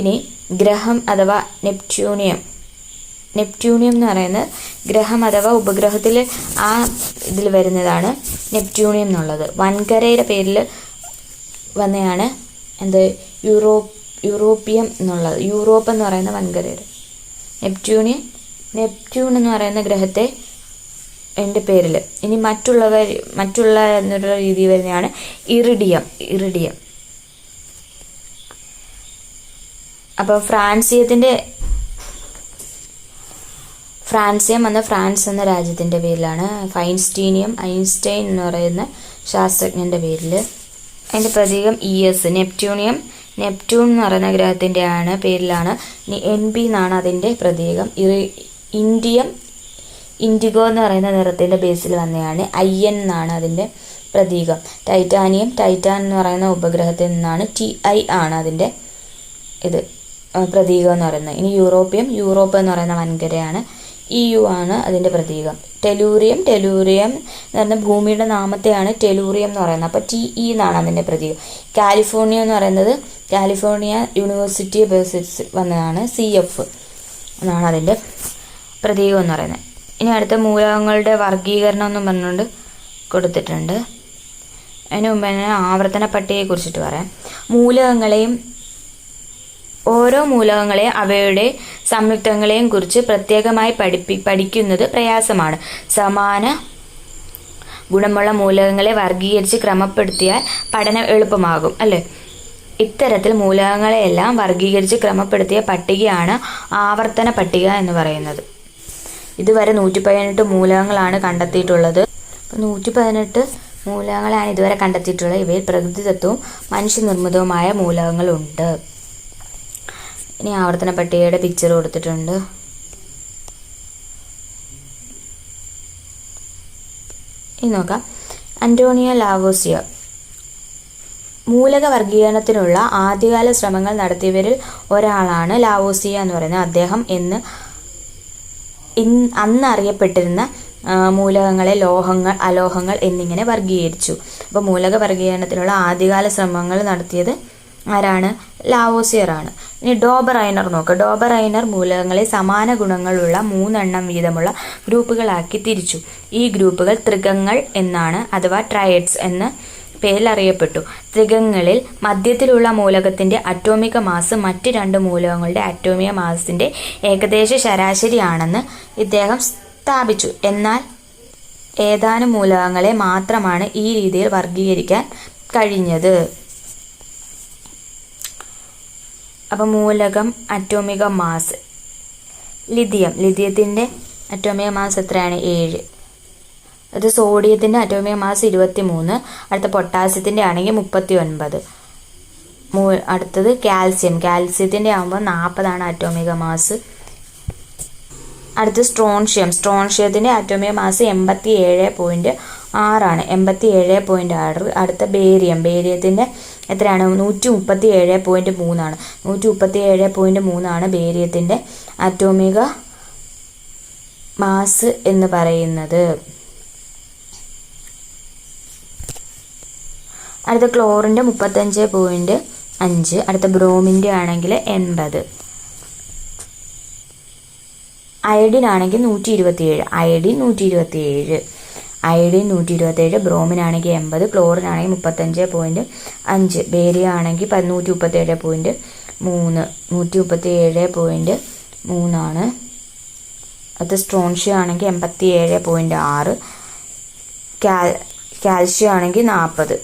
ഇനി ഗ്രഹം അഥവാ നെപ്റ്റ്യൂണിയം എന്ന് പറയുന്നത് ഗ്രഹം അഥവാ ഉപഗ്രഹത്തിൽ ആ ഇതിൽ വരുന്നതാണ് നെപ്റ്റ്യൂണിയം എന്നുള്ളത്. വൻകരയുടെ പേരിൽ വന്നതാണ് എന്ത്? യൂറോപ്പിയം എന്നുള്ളത്. യൂറോപ്പ് എന്ന് പറയുന്ന വൻകരയുടെ നെപ്റ്റ്യൂൺ എന്ന് പറയുന്ന ഗ്രഹത്തെ എൻ്റെ പേരിൽ. ഇനി മറ്റുള്ള എന്നുള്ള രീതി വരുന്നതാണ് ഇറിഡിയം. അപ്പോൾ ഫ്രാൻസിയം എന്ന ഫ്രാൻസ് എന്ന രാജ്യത്തിൻ്റെ പേരിലാണ്. ഐൻസ്റ്റൈൻ എന്ന് പറയുന്ന ശാസ്ത്രജ്ഞൻ്റെ പേരിൽ. അതിൻ്റെ പ്രതീകം ES. നെപ്റ്റ്യൂൺ എന്ന് പറയുന്ന ഗ്രഹത്തിൻ്റെ പേരിലാണ്. ഇനി NB എന്നാണ് അതിൻ്റെ പ്രതീകം. ഇൻഡിഗോ എന്ന് പറയുന്ന നിറത്തിൻ്റെ ബേസിൽ വന്നതാണ്. IN എന്നാണ് അതിൻ്റെ പ്രതീകം. ടൈറ്റാൻ എന്ന് പറയുന്ന ഉപഗ്രഹത്തിൽ നിന്നാണ്. TI ആണ് അതിൻ്റെ പ്രതീകം എന്ന് പറയുന്നത്. ഇനി യൂറോപ്പ് എന്ന് പറയുന്ന വൻകരയാണ്. EU ആണ് അതിൻ്റെ പ്രതീകം. ടെലൂറിയം എന്ന് പറയുന്ന ഭൂമിയുടെ നാമത്തെയാണ് ടെലൂറിയം എന്ന് പറയുന്നത്. അപ്പോൾ TE എന്നാണ് അതിൻ്റെ പ്രതീകം. കാലിഫോർണിയ എന്ന് പറയുന്നത് കാലിഫോർണിയ യൂണിവേഴ്സിറ്റി ബേസിൽ വന്നതാണ്. CF എന്നാണ് അതിൻ്റെ പ്രതീകം എന്ന് പറയുന്നത്. ഇനി അടുത്ത മൂലകങ്ങളുടെ വർഗീകരണം എന്ന് പറഞ്ഞുകൊണ്ട് കൊടുത്തിട്ടുണ്ട്. അതിന് മുമ്പ് തന്നെ ആവർത്തന പട്ടികയെക്കുറിച്ചിട്ട് പറയാം. ഓരോ മൂലകങ്ങളെയും അവയുടെ സംയുക്തങ്ങളെയും കുറിച്ച് പ്രത്യേകമായി പഠിക്കുന്നത് പ്രയാസമാണ്. സമാന ഗുണമുള്ള മൂലകങ്ങളെ വർഗീകരിച്ച് ക്രമപ്പെടുത്തിയാൽ പഠനം എളുപ്പമാകും, അല്ലേ? ഇത്തരത്തിൽ മൂലകങ്ങളെയെല്ലാം വർഗീകരിച്ച് ക്രമപ്പെടുത്തിയ പട്ടികയാണ് ആവർത്തന പട്ടിക എന്ന് പറയുന്നത്. ഇതുവരെ 118 മൂലകങ്ങളാണ് കണ്ടെത്തിയിട്ടുള്ളത്. അപ്പോൾ 118 മൂലകങ്ങളാണ് ഇതുവരെ കണ്ടെത്തിയിട്ടുള്ളത്. ഇവയിൽ പ്രകൃതിദത്തവും മനുഷ്യനിർമ്മിതവുമായ മൂലകങ്ങളുണ്ട്. ഇനി ആവർത്തന പട്ടികയുടെ പിക്ചർ കൊടുത്തിട്ടുണ്ട്. ഇനി നോക്കാം. അന്റോണിയോ ലാവോസിയർ മൂലക വർഗീകരണത്തിനുള്ള ആദ്യകാല ശ്രമങ്ങൾ നടത്തിയവരിൽ ഒരാളാണ് ലാവോസിയ എന്ന് പറയുന്നത്. അദ്ദേഹം അന്ന് അറിയപ്പെട്ടിരുന്ന മൂലകങ്ങളെ ലോഹങ്ങൾ, അലോഹങ്ങൾ എന്നിങ്ങനെ വർഗീകരിച്ചു. അപ്പോൾ മൂലക വർഗീകരണത്തിനുള്ള ആദ്യകാല ശ്രമങ്ങൾ നടത്തിയത് ആരാണ്? ലാവോസിയർ ആണ്. ഇനി ഡോബറൈനർ നോക്കുക. ഡോബറൈനർ മൂലകങ്ങളെ സമാന ഗുണങ്ങളുള്ള 3 എണ്ണം വീതമുള്ള ഗ്രൂപ്പുകളാക്കി തിരിച്ചു. ഈ ഗ്രൂപ്പുകൾ ത്രികങ്ങൾ എന്നാണ്, അഥവാ ട്രയഡ്സ് എന്ന പേരിൽ അറിയപ്പെട്ടു. ത്രികങ്ങളിൽ മധ്യത്തിലുള്ള മൂലകത്തിന്റെ അറ്റോമിക മാസ് മറ്റ് 2 മൂലകങ്ങളുടെ അറ്റോമിക മാസിന്റെ ഏകദേശ ശരാശരിയാണെന്ന് ഇദ്ദേഹം സ്ഥാപിച്ചു. എന്നാൽ ഏതാനും മൂലകങ്ങളെ മാത്രമാണ് ഈ രീതിയിൽ വർഗീകരിക്കാൻ കഴിഞ്ഞത്. അപ്പം മൂലകം അറ്റോമിക മാസ്. ലിഥിയത്തിന്റെ അറ്റോമിക മാസ് എത്രയാണ്? 7. അത് സോഡിയത്തിന്റെ അറ്റോമിക മാസ് 23. അടുത്ത പൊട്ടാസ്യത്തിന്റെ ആണെങ്കിൽ 39. അടുത്തത് കാൽസ്യത്തിന്റെ ആകുമ്പോൾ 40 അറ്റോമിക മാസ്. അടുത്ത് സ്ട്രോൺഷ്യത്തിന്റെ അറ്റോമിക മാസ് 87.6 87.6. അടുത്ത ബേരിയത്തിന്റെ എത്രയാണ്? 137.3 137.3 ബേരിയത്തിന്റെ അറ്റോമിക മാസ് എന്ന് പറയുന്നത്. അടുത്ത ക്ലോറിന്റെ 35.5. അടുത്ത ബ്രോമിന്റെ ആണെങ്കിൽ 80. അയഡിൻ ആണെങ്കിൽ 127. അയഡിൻ 127. ബ്രോമിനാണെങ്കിൽ 80. ക്ലോറിനാണെങ്കിൽ 35.5. ബേരിയ ആണെങ്കിൽ 137.3 137.3. അത് സ്ട്രോൺഷ്യം ആണെങ്കിൽ 87.6. കാൽഷ്യം ആണെങ്കിൽ 40.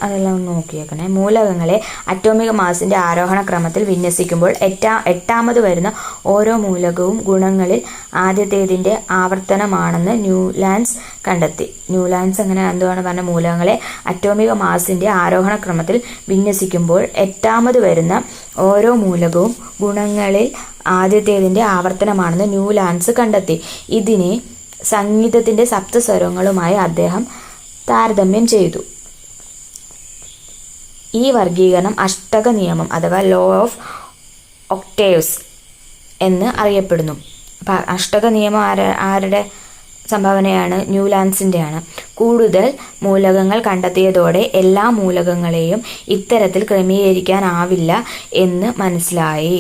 അതെല്ലാം ഒന്ന് നോക്കിയേക്കണേ. മൂലകങ്ങളെ അറ്റോമിക മാസിന്റെ ആരോഹണ ക്രമത്തിൽ വിന്യസിക്കുമ്പോൾ എട്ടാമത് വരുന്ന ഓരോ മൂലകവും ഗുണങ്ങളിൽ ആദ്യത്തേതിന്റെ ആവർത്തനമാണെന്ന് ന്യൂലാൻഡ്സ് കണ്ടെത്തി. ന്യൂലാൻഡ്സ് അങ്ങനെ എന്തുവാണ് പറഞ്ഞ? മൂലകങ്ങളെ അറ്റോമിക മാസിന്റെ ആരോഹണ ക്രമത്തിൽ വിന്യസിക്കുമ്പോൾ എട്ടാമത് വരുന്ന ഓരോ മൂലകവും ഗുണങ്ങളിൽ ആദ്യത്തേതിന്റെ ആവർത്തനമാണെന്ന് ന്യൂലാൻഡ്സ് കണ്ടെത്തി. ഇതിനെ സംഗീതത്തിന്റെ സപ്തസ്വരങ്ങളുമായി അദ്ദേഹം താരതമ്യം ചെയ്തു. ഈ വർഗീകരണം അഷ്ടക നിയമം അഥവാ ലോ ഓഫ് ഒക്ടേവ്സ് എന്ന് അറിയപ്പെടുന്നു. അപ്പം അഷ്ടക നിയമം ആരുടെ സംഭാവനയാണ്? ന്യൂലാൻഡ്സിൻ്റെയാണ്. കൂടുതൽ മൂലകങ്ങൾ കണ്ടെത്തിയതോടെ എല്ലാ മൂലകങ്ങളെയും ഇത്തരത്തിൽ ക്രമീകരിക്കാനാവില്ല എന്ന് മനസ്സിലായി.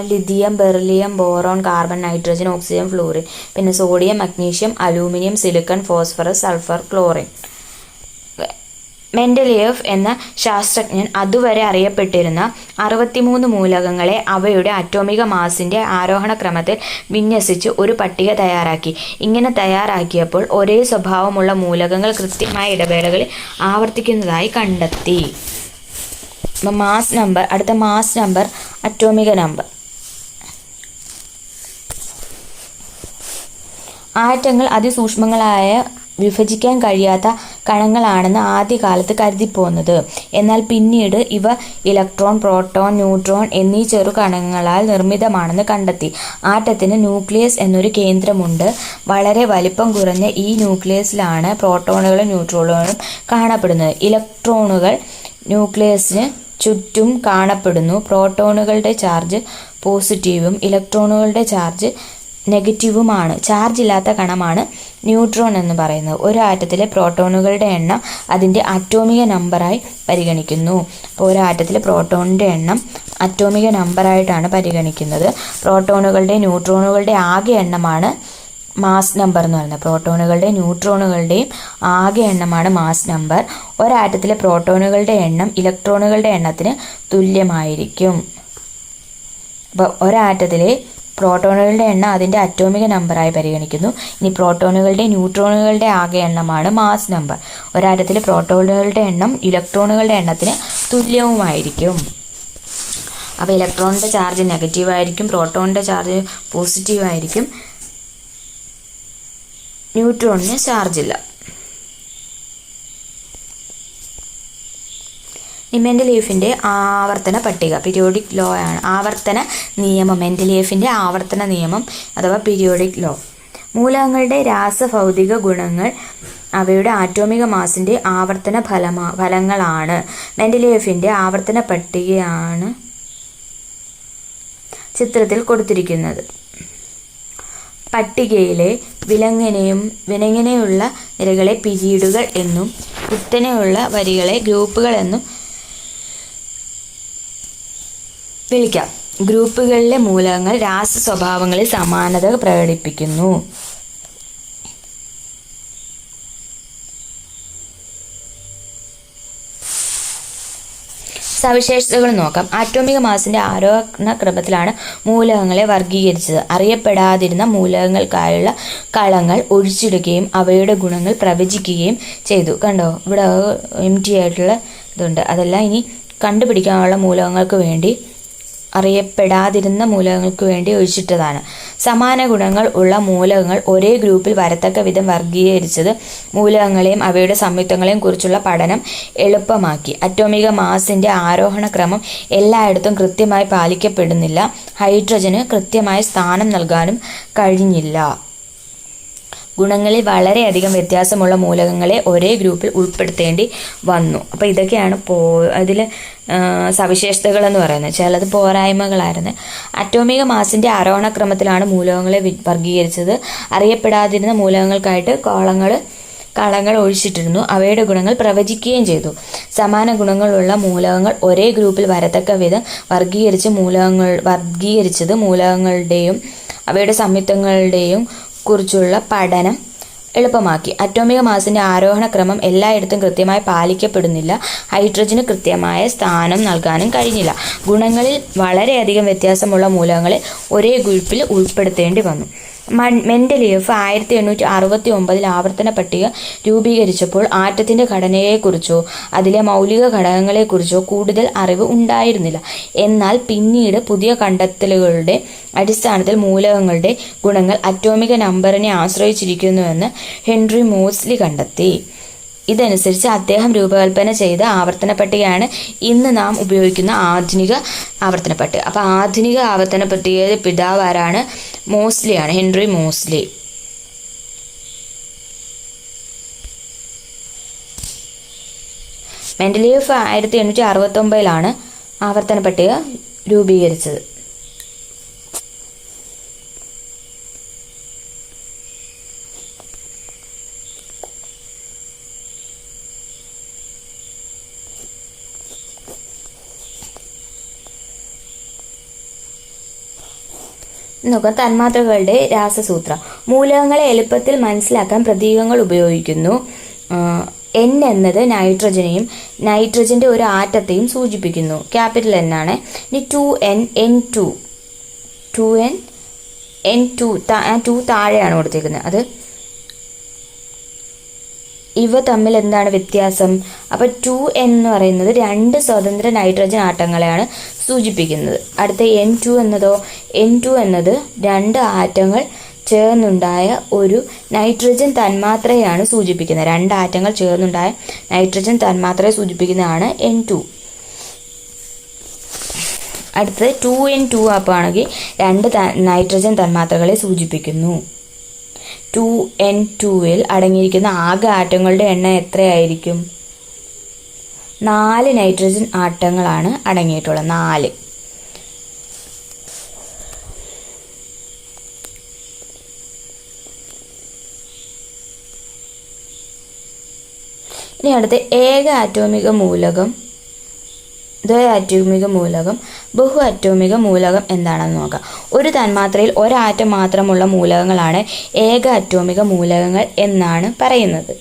Lithium, beryllium, boron, carbon, nitrogen, oxygen, fluorine. പിന്നെ sodium, magnesium, aluminium, silicon, phosphorus, sulphur, chlorine. Mendeleev എന്ന ശാസ്ത്രജ്ഞൻ അതുവരെ അറിയപ്പെട്ടിരുന്ന 63 മൂലകങ്ങളെ അവയുടെ അറ്റോമിക മാസിന്റെ ആരോഹണ ക്രമത്തിൽ വിന്യസിച്ച് ഒരു പട്ടിക തയ്യാറാക്കി. ഇങ്ങനെ തയ്യാറാക്കിയപ്പോൾ ഒരേ സ്വഭാവമുള്ള മൂലകങ്ങൾ കൃത്യമായ ഇടവേളകളിൽ ആവർത്തിക്കുന്നതായി കണ്ടെത്തി. Mass number. അടുത്ത മാസ് നമ്പർ, അറ്റോമിക നമ്പർ. ആറ്റങ്ങൾ അതിസൂക്ഷ്മങ്ങളായ വിഭജിക്കാൻ കഴിയാത്ത കണങ്ങളാണെന്ന് ആദ്യകാലത്ത് കരുതിപ്പോന്നത്. എന്നാൽ പിന്നീട് ഇവ ഇലക്ട്രോൺ, പ്രോട്ടോൺ, ന്യൂട്രോൺ എന്നീ ചെറു കണങ്ങളാൽ നിർമ്മിതമാണെന്ന് കണ്ടെത്തി. ആറ്റത്തിന് ന്യൂക്ലിയസ് എന്നൊരു കേന്ദ്രമുണ്ട്. വളരെ വലിപ്പം കുറഞ്ഞ ഈ ന്യൂക്ലിയസിലാണ് പ്രോട്ടോണുകളും ന്യൂട്രോണുകളും കാണപ്പെടുന്നത്. ഇലക്ട്രോണുകൾ ന്യൂക്ലിയസിന് ചുറ്റും കാണപ്പെടുന്നു. പ്രോട്ടോണുകളുടെ ചാർജ് പോസിറ്റീവും ഇലക്ട്രോണുകളുടെ ചാർജ് നെഗറ്റീവുമാണ്. ചാർജ് ഇല്ലാത്ത കണമാണ് ന്യൂട്രോൺ എന്ന് പറയുന്നത്. ഒരു ആറ്റത്തിലെ പ്രോട്ടോണുകളുടെ എണ്ണം അതിൻ്റെ അറ്റോമിക നമ്പറായി പരിഗണിക്കുന്നു. അപ്പോൾ ഒരു ആറ്റത്തിലെ പ്രോട്ടോണിൻ്റെ എണ്ണം അറ്റോമിക നമ്പറായിട്ടാണ് പരിഗണിക്കുന്നത്. പ്രോട്ടോണുകളുടെയും ന്യൂട്രോണുകളുടെ ആകെ എണ്ണമാണ് മാസ് നമ്പർ എന്ന് പറയുന്നത്. പ്രോട്ടോണുകളുടെയും ന്യൂട്രോണുകളുടെയും ആകെ എണ്ണമാണ് മാസ് നമ്പർ. ഒരാറ്റത്തിലെ പ്രോട്ടോണുകളുടെ എണ്ണം ഇലക്ട്രോണുകളുടെ എണ്ണത്തിന് തുല്യമായിരിക്കും. അപ്പോൾ ഒരാറ്റത്തിലെ പ്രോട്ടോണുകളുടെ എണ്ണം അതിൻ്റെ അറ്റോമിക നമ്പറായി പരിഗണിക്കുന്നു. ഇനി പ്രോട്ടോണുകളുടെ ന്യൂട്രോണുകളുടെ ആകെ എണ്ണമാണ് മാസ് നമ്പർ. ഒരാറ്റത്തിൽ പ്രോട്ടോണുകളുടെ എണ്ണം ഇലക്ട്രോണുകളുടെ എണ്ണത്തിന് തുല്യവുമായിരിക്കും. അപ്പോൾ ഇലക്ട്രോണിൻ്റെ ചാർജ് നെഗറ്റീവായിരിക്കും, പ്രോട്ടോണിൻ്റെ ചാർജ് പോസിറ്റീവായിരിക്കും, ന്യൂട്രോണിന് ചാർജില്ല. മെൻഡലീഫിൻ്റെ ആവർത്തന പട്ടിക പീരിയോഡിക് ലോ ആണ്. ആവർത്തന നിയമം, മെൻഡലീഫിൻ്റെ ആവർത്തന നിയമം അഥവാ പീരിയോഡിക് ലോ. മൂലകങ്ങളുടെ രാസഭൗതിക ഗുണങ്ങൾ അവയുടെ ആറ്റോമിക മാസിൻ്റെ ആവർത്തന ഫലങ്ങളാണ്. മെൻഡലീഫിൻ്റെ ആവർത്തന പട്ടികയാണ് ചിത്രത്തിൽ കൊടുത്തിരിക്കുന്നത്. പട്ടികയിലെ വിലങ്ങനെയുള്ള നിരകളെ പിരീഡുകൾ എന്നും കുത്തനെയുള്ള വരികളെ ഗ്രൂപ്പുകൾ എന്നും വിളിക്കാം. ഗ്രൂപ്പുകളിലെ മൂലകങ്ങൾ രാസ സ്വഭാവങ്ങളിൽ സമാനത പ്രകടിപ്പിക്കുന്നു. സവിശേഷതകൾ നോക്കാം. ആറ്റോമിക മാസിന്റെ ആരോഹണ ക്രമത്തിലാണ് മൂലകങ്ങളെ വർഗീകരിച്ചത്. അറിയപ്പെടാതിരുന്ന മൂലകങ്ങൾക്കായുള്ള കളങ്ങൾ ഒഴിച്ചിടുകയും അവയുടെ ഗുണങ്ങൾ പ്രവചിക്കുകയും ചെയ്തു. കണ്ടോ, ഇവിടെ എംറ്റി ആയിട്ടുള്ള ഇതുണ്ട്. അതെല്ലാം ഇനി കണ്ടുപിടിക്കാനുള്ള മൂലകങ്ങൾക്ക് വേണ്ടി, അറിയപ്പെടാതിരുന്ന മൂലകങ്ങൾക്ക് വേണ്ടി ഒഴിച്ചിട്ടതാണ്. സമാന ഗുണങ്ങൾ ഉള്ള മൂലകങ്ങൾ ഒരേ ഗ്രൂപ്പിൽ വരത്തക്ക വിധം വർഗീകരിച്ചത് മൂലകങ്ങളെയും അവയുടെ സംയുക്തങ്ങളെയും കുറിച്ചുള്ള പഠനം എളുപ്പമാക്കി. അറ്റോമിക മാസിന്റെ ആരോഹണ ക്രമം എല്ലായിടത്തും കൃത്യമായി പാലിക്കപ്പെടുന്നില്ല. ഹൈഡ്രജന് കൃത്യമായ സ്ഥാനം നൽകാനും കഴിഞ്ഞില്ല. ഗുണങ്ങളിൽ വളരെയധികം വ്യത്യാസമുള്ള മൂലകങ്ങളെ ഒരേ ഗ്രൂപ്പിൽ ഉൾപ്പെടുത്തേണ്ടി വന്നു. അപ്പോൾ ഇതൊക്കെയാണ് അതിൽ സവിശേഷതകൾ എന്ന് പറയുന്നത്. ചിലത് പോരായ്മകളായിരുന്നു. അറ്റോമിക മാസിന്റെ ആരോഹണക്രമത്തിലാണ് മൂലകങ്ങളെ വർഗീകരിച്ചത്. അറിയപ്പെടാതിരുന്ന മൂലകങ്ങൾക്കായിട്ട് കളങ്ങൾ ഒഴിച്ചിട്ടിരുന്നു. അവയുടെ ഗുണങ്ങൾ പ്രവചിക്കുകയും ചെയ്തു. സമാന ഗുണങ്ങളുള്ള മൂലകങ്ങൾ ഒരേ ഗ്രൂപ്പിൽ വരത്തക്ക വിധം വർഗീകരിച്ചത് മൂലകങ്ങളുടെയും അവയുടെ സംയുക്തങ്ങളുടെയും കുറിച്ചുള്ള പഠനം എളുപ്പമാക്കി. അറ്റോമിക മാസിന്റെ ആരോഹണ ക്രമം എല്ലായിടത്തും കൃത്യമായി പാലിക്കപ്പെടുന്നില്ല. ഹൈഡ്രജന് കൃത്യമായ സ്ഥാനം നൽകാനും കഴിഞ്ഞില്ല. ഗുണങ്ങളിൽ വളരെയധികം വ്യത്യാസമുള്ള മൂലകങ്ങളെ ഒരേ ഗ്രൂപ്പിൽ ഉൾപ്പെടുത്തേണ്ടി വന്നു. മെൻഡലീഫ് 1869 ആവർത്തന പട്ടിക രൂപീകരിച്ചപ്പോൾ ആറ്റത്തിന്റെ ഘടനയെക്കുറിച്ചോ അതിലെ മൗലിക ഘടകങ്ങളെക്കുറിച്ചോ കൂടുതൽ അറിവ് ഉണ്ടായിരുന്നില്ല. എന്നാൽ പിന്നീട് പുതിയ കണ്ടെത്തലുകളുടെ അടിസ്ഥാനത്തിൽ മൂലകങ്ങളുടെ ഗുണങ്ങൾ അറ്റോമിക നമ്പറിനെ ആശ്രയിച്ചിരിക്കുന്നുവെന്ന് ഹെൻറി മോസ്ലി കണ്ടെത്തി. ഇതനുസരിച്ച് അദ്ദേഹം രൂപകൽപ്പന ചെയ്ത ആവർത്തന പട്ടികയാണ് ഇന്ന് നാം ഉപയോഗിക്കുന്ന ആധുനിക ആവർത്തന പട്ടിക. അപ്പോൾ ആധുനിക ആവർത്തന പട്ടികയുടെ പിതാവ് ആരാണ്? മോസ്ലിയാണ്, ഹെൻറി മോസ്ലി. മെൻഡലീഫ് 1869 ആവർത്തന പട്ടിക രൂപീകരിച്ചത്. നോക്കാം. തന്മാത്രകളുടെ രാസസൂത്രം. മൂലകങ്ങളെ എളുപ്പത്തിൽ മനസ്സിലാക്കാൻ പ്രതീകങ്ങൾ ഉപയോഗിക്കുന്നു. N എന്നത് നൈട്രജനെയും നൈട്രജന്റെ ഒരു ആറ്റത്തെയും സൂചിപ്പിക്കുന്നു. ക്യാപിറ്റൽ N ആണ്. ഇനി 2N N2 2N N2 2 താഴെയാണ് കൊടുത്തേക്കുന്നത്. അത് ഇവ തമ്മിൽ എന്താണ് വ്യത്യാസം? അപ്പോൾ 2N എന്ന് പറയുന്നത് 2 സ്വതന്ത്ര നൈട്രജൻ ആറ്റങ്ങളെയാണ് സൂചിപ്പിക്കുന്നത്. അടുത്ത N2 എന്നതോ? N2 എന്നത് 2 ആറ്റങ്ങൾ ചേർന്നുണ്ടായ ഒരു നൈട്രജൻ തന്മാത്രയാണ് സൂചിപ്പിക്കുന്നത്. 2 ആറ്റങ്ങൾ ചേർന്നുണ്ടായ നൈട്രജൻ തന്മാത്രയെ സൂചിപ്പിക്കുന്നതാണ് N2. അടുത്തത് 2N2 ആണെങ്കിൽ 2 നൈട്രജൻ തന്മാത്രകളെ സൂചിപ്പിക്കുന്നു. 2N2-ൽ അടങ്ങിയിരിക്കുന്ന ആകെ ആറ്റങ്ങളുടെ എണ്ണം എത്രയായിരിക്കും? 4 നൈട്രജൻ ആറ്റങ്ങളാണ് അടങ്ങിയിട്ടുള്ളത്. 4. ഇനി അടുത്ത ഏക ആറ്റോമിക മൂലകം, ദ്വയ ആറ്റോമിക മൂലകം, ബഹു ആറ്റോമിക മൂലകം എന്താണെന്ന് നോക്കാം. ഒരു തന്മാത്രയിൽ ഒരാറ്റം മാത്രമുള്ള മൂലകങ്ങളാണ് ഏക ആറ്റോമിക മൂലകങ്ങൾ എന്നാണ് പറയുന്നത്.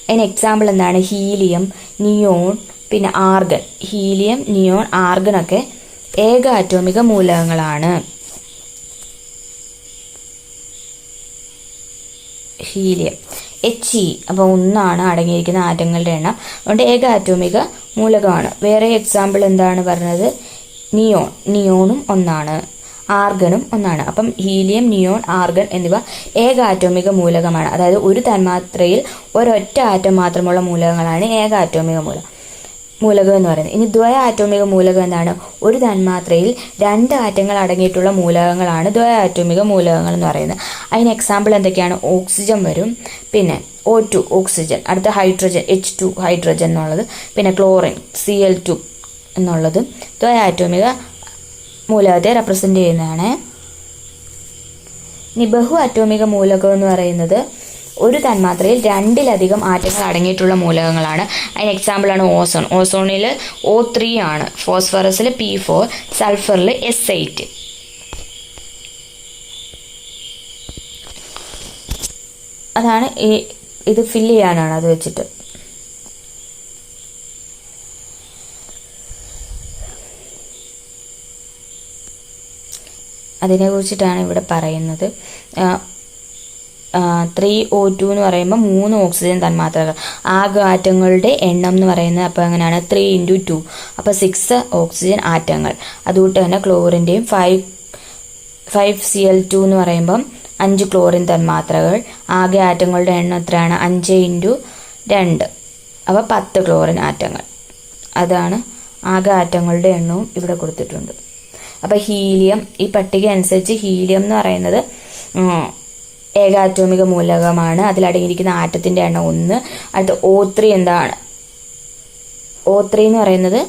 അതിന് എക്സാമ്പിൾ എന്താണ്? ഹീലിയം, നിയോൺ, പിന്നെ ആർഗൺ. ഹീലിയം, നിയോൺ, ആർഗൺ ഒക്കെ ഏക ആറ്റോമിക മൂലകങ്ങളാണ്. ഹീലിയം. He, അപ്പോൾ ഒന്നാണ് അടങ്ങിയിരിക്കുന്ന ആറ്റങ്ങളുടെ എണ്ണം. അതുകൊണ്ട് ഏക ആറ്റോമിക മൂലകമാണ്. വേറെ എക്സാമ്പിൾ എന്താണ് പറഞ്ഞത്? നിയോൺ. നിയോണും ഒന്നാണ്. ആർഗണും ഒന്നാണ്. അപ്പം ഹീലിയം, നിയോൺ, ആർഗൺ എന്നിവ ഏക ആറ്റോമിക മൂലകമാണ്. അതായത് ഒരു തന്മാത്രയിൽ ഒരൊറ്റ ആറ്റം മാത്രമുള്ള മൂലകങ്ങളാണ് ഏക ആറ്റോമിക മൂലകം എന്ന് പറയുന്നത്. ഇനി ദ്വയ ആറ്റോമിക മൂലകം എന്താണ്? ഒരു തന്മാത്രയിൽ 2 ആറ്റങ്ങൾ അടങ്ങിയിട്ടുള്ള മൂലകങ്ങളാണ് ദ്വയ ആറ്റോമിക മൂലകങ്ങൾ എന്ന് പറയുന്നത്. അതിന് എക്സാമ്പിൾ എന്തൊക്കെയാണ്? ഓക്സിജൻ വരും, പിന്നെ O2 ഓക്സിജൻ, അടുത്ത ഹൈഡ്രജൻ H2 ഹൈഡ്രജൻ എന്നുള്ളത്, പിന്നെ ക്ലോറിൻ Cl2 എന്നുള്ളത് ദ്വയ ആറ്റോമിക മൂലകത്തെ റെപ്രസെൻ്റ് ചെയ്യുന്നതാണ്. ഇനി ബഹു ആറ്റോമിക മൂലകം എന്ന് പറയുന്നത് ഒരു തന്മാത്രയിൽ 2-ലധികം ആറ്റങ്ങൾ അടങ്ങിയിട്ടുള്ള മൂലകങ്ങളാണ്. അതിന് എക്സാമ്പിളാണ് ഓസോൺ. ഓസോണിൽ O3 ആണ്, ഫോസ്ഫറസിൽ P4, സൾഫറിൽ S8. അതാണ് ഇത് ഫില്ല് ചെയ്യാനാണ് അത് വെച്ചിട്ട്. അതിനെ കുറിച്ചിട്ടാണ് ഇവിടെ പറയുന്നത്. 3O2 എന്ന് പറയുമ്പോൾ 3 ഓക്സിജൻ തന്മാത്രകൾ. ആകെ ആറ്റങ്ങളുടെ എണ്ണം എന്ന് പറയുന്നത് അപ്പോൾ എങ്ങനെയാണ്? 3 × 2, അപ്പോൾ 6 ഓക്സിജൻ ആറ്റങ്ങൾ. അതുകൊണ്ട് തന്നെ ക്ലോറിൻ്റെയും 5Cl2 എന്ന് പറയുമ്പം 5 ക്ലോറിൻ തന്മാത്രകൾ. ആകെ ആറ്റങ്ങളുടെ എണ്ണം എത്രയാണ്? 5 × 2, അപ്പോൾ 10 ക്ലോറിൻ ആറ്റങ്ങൾ. അതാണ് ആകെ ആറ്റങ്ങളുടെ എണ്ണവും ഇവിടെ കൊടുത്തിട്ടുണ്ട്. അപ്പോൾ ഹീലിയം, ഈ പട്ടിക അനുസരിച്ച് ഹീലിയം എന്ന് പറയുന്നത് ഏക ആറ്റോമിക മൂലകമാണ്. അതിലടങ്ങിയിരിക്കുന്ന ആറ്റത്തിൻ്റെ എണ്ണം 1. അടുത്ത O3 എന്താണ്? O3 എന്ന് പറയുന്നത്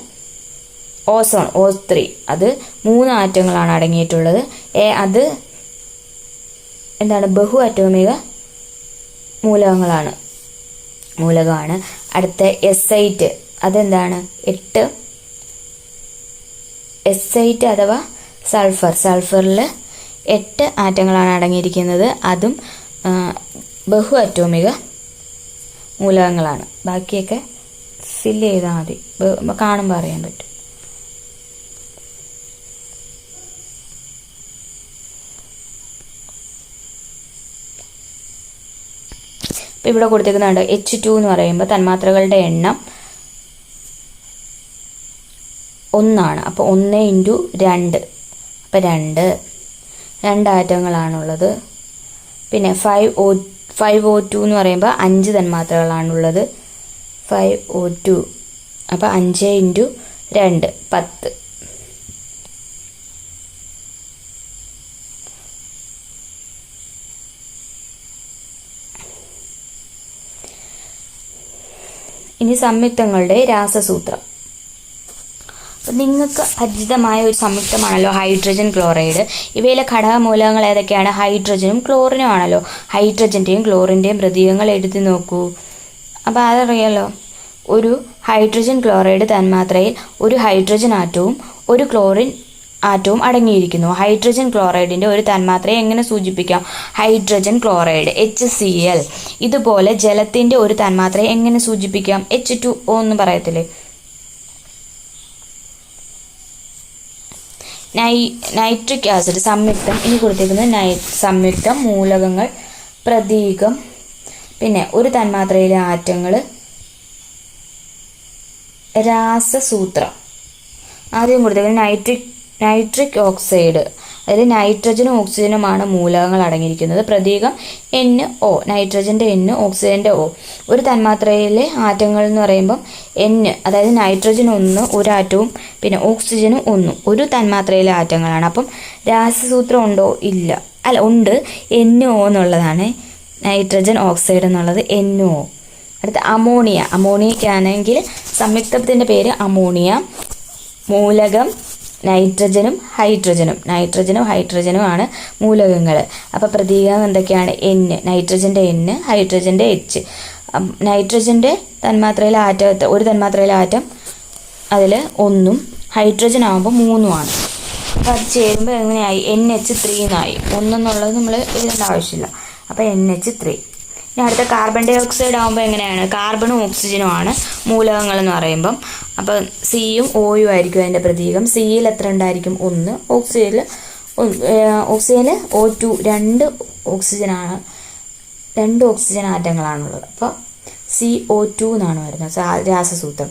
ഓസോൺ, O3, അത് 3 ആറ്റങ്ങളാണ് അടങ്ങിയിട്ടുള്ളത്. അത് എന്താണ്? ബഹു ആറ്റോമിക മൂലകമാണ്. അടുത്ത S8, അതെന്താണ്? 8 S8 അഥവാ സൾഫർ. സൾഫറിൽ 8 ആറ്റങ്ങളാണ് അടങ്ങിയിരിക്കുന്നത്. അതും ബഹു ആറ്റോമിക മൂലകങ്ങളാണ്. ബാക്കിയൊക്കെ ഫില്ല് ചെയ്താൽ മതി, കാണുമ്പോൾ അറിയാൻ പറ്റും. ഇപ്പം ഇവിടെ കൊടുത്തിരിക്കുന്നുണ്ട് H2 എന്ന് പറയുമ്പോൾ തന്മാത്രകളുടെ എണ്ണം 1 അപ്പോൾ 1 × 2, അപ്പോൾ 2 ആറ്റങ്ങളാണുള്ളത്. പിന്നെ 5O2 എന്ന് പറയുമ്പോൾ 5 തന്മാത്രകളാണുള്ളത്. 5O2, അപ്പോൾ 5 × 2 10. ഇനി സംയുക്തങ്ങളുടെ രാസസൂത്രം. അപ്പം നിങ്ങൾക്ക് പരിചിതമായ ഒരു സംയുക്തമാണല്ലോ ഹൈഡ്രജൻ ക്ലോറൈഡ്. ഇവയിലെ ഘടകമൂലകങ്ങൾ ഏതൊക്കെയാണ്? ഹൈഡ്രജനും ക്ലോറിനും ആണല്ലോ. ഹൈഡ്രജൻ്റെയും ക്ലോറിൻ്റെയും പ്രതീകങ്ങൾ എഴുതി നോക്കൂ. അപ്പോൾ അതറിയാലോ, ഒരു ഹൈഡ്രജൻ ക്ലോറൈഡ് തന്മാത്രയിൽ ഒരു ഹൈഡ്രജൻ ആറ്റവും ഒരു ക്ലോറിൻ ആറ്റവും അടങ്ങിയിരിക്കുന്നു. ഹൈഡ്രജൻ ക്ലോറൈഡിൻ്റെ ഒരു തന്മാത്രയെ എങ്ങനെ സൂചിപ്പിക്കാം? Hydrogen chloride HCl. ഇതുപോലെ ജലത്തിൻ്റെ ഒരു തന്മാത്രയെ എങ്ങനെ സൂചിപ്പിക്കാം? H2O എന്ന് പറയത്തില്ലേ? നൈട്രിക് ആസിഡ് സംയുക്തം. ഇനി കൊടുത്തിരിക്കുന്നത് സംയുക്തം, മൂലകങ്ങൾ, പ്രതീകം, പിന്നെ ഒരു തന്മാത്രയിലെ ആറ്റങ്ങൾ, രാസസൂത്രം. ആദ്യം കൊടുത്തിരിക്കുന്നത് നൈട്രിക് ഓക്സൈഡ്. അതിൽ നൈട്രജനും ഓക്സിജനുമാണ് മൂലകങ്ങൾ അടങ്ങിയിരിക്കുന്നത്. പ്രതീകം NO, നൈട്രജൻ്റെ N, ഓക്സിജൻ്റെ O. ഒരു തന്മാത്രയിലെ ആറ്റങ്ങൾ എന്ന് പറയുമ്പം N, അതായത് നൈട്രജൻ 1 ഒരു ആറ്റവും പിന്നെ ഓക്സിജനും 1 ഒരു തന്മാത്രയിലെ ആറ്റങ്ങളാണ്. അപ്പം രാസസൂത്രം ഉണ്ടോ? ഇല്ല. അല്ല, ഉണ്ട്. NO എന്നുള്ളതാണ് നൈട്രജൻ ഓക്സൈഡ് എന്നുള്ളത് NO. അടുത്ത അമോണിയ. അമോണിയയ്ക്കാണെങ്കിൽ സംയുക്തത്തിൻ്റെ പേര് അമോണിയ. മൂലകം നൈട്രജനും ഹൈഡ്രജനുമാണ് മൂലകങ്ങൾ. അപ്പോൾ പ്രതീകം എന്തൊക്കെയാണ്? N, നൈട്രജൻ്റെ N, ഹൈഡ്രജൻ്റെ H. നൈട്രജൻ്റെ തന്മാത്രയിലെ ആറ്റം, ഒരു തന്മാത്രയിലെ ആറ്റം അതിൽ 1, ഹൈഡ്രജൻ ആകുമ്പോൾ 3 അപ്പോൾ അത് ചേരുമ്പോൾ എങ്ങനെയായി? NH3 എന്നായി. 1 എന്നുള്ളത് നമ്മൾ എഴുതേണ്ട ആവശ്യമില്ല. അപ്പോൾ NH3. ഇനി അടുത്ത കാർബൺ ഡൈ ഓക്സൈഡ് ആകുമ്പോൾ എങ്ങനെയാണ്? കാർബണും ഓക്സിജനുമാണ് മൂലകങ്ങൾ എന്ന് പറയുമ്പം. അപ്പം Cയും Oയും ആയിരിക്കും അതിൻ്റെ പ്രതീകം. Cയിൽ എത്ര ഉണ്ടായിരിക്കും? 1. ഓക്സിജനിൽ O2 2 ഓക്സിജനാണ് 2 ഓക്സിജൻ ആറ്റങ്ങളാണുള്ളത്. അപ്പോൾ CO2 എന്നാണ് വരുന്നത് രാസസൂത്രം.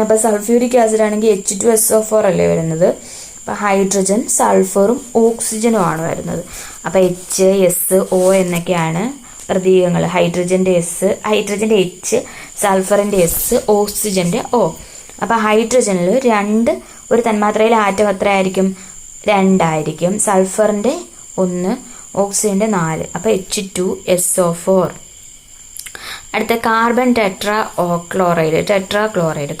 അപ്പോൾ സൾഫ്യൂരിക് ആസിഡ് ആണെങ്കിൽ H2SO4 അല്ലേ വരുന്നത്. അപ്പോൾ ഹൈഡ്രജൻ, സൾഫറും ഓക്സിജനും ആണ് വരുന്നത്. അപ്പോൾ HSO എന്നൊക്കെയാണ് പ്രതീകങ്ങൾ. ഹൈഡ്രജൻ്റെ H, സൾഫറിൻ്റെ S, ഓക്സിജൻ്റെ O. അപ്പോൾ ഹൈഡ്രജനിൽ 2, ഒരു തന്മാത്രയിലെ ആറ്റം എത്ര ആയിരിക്കും? 2 ആയിരിക്കും. സൾഫറിൻ്റെ 1, ഓക്സിജൻ്റെ 4. അപ്പോൾ H2SO4. അടുത്ത കാർബൺ ടെട്രാക്ലോറൈഡ്.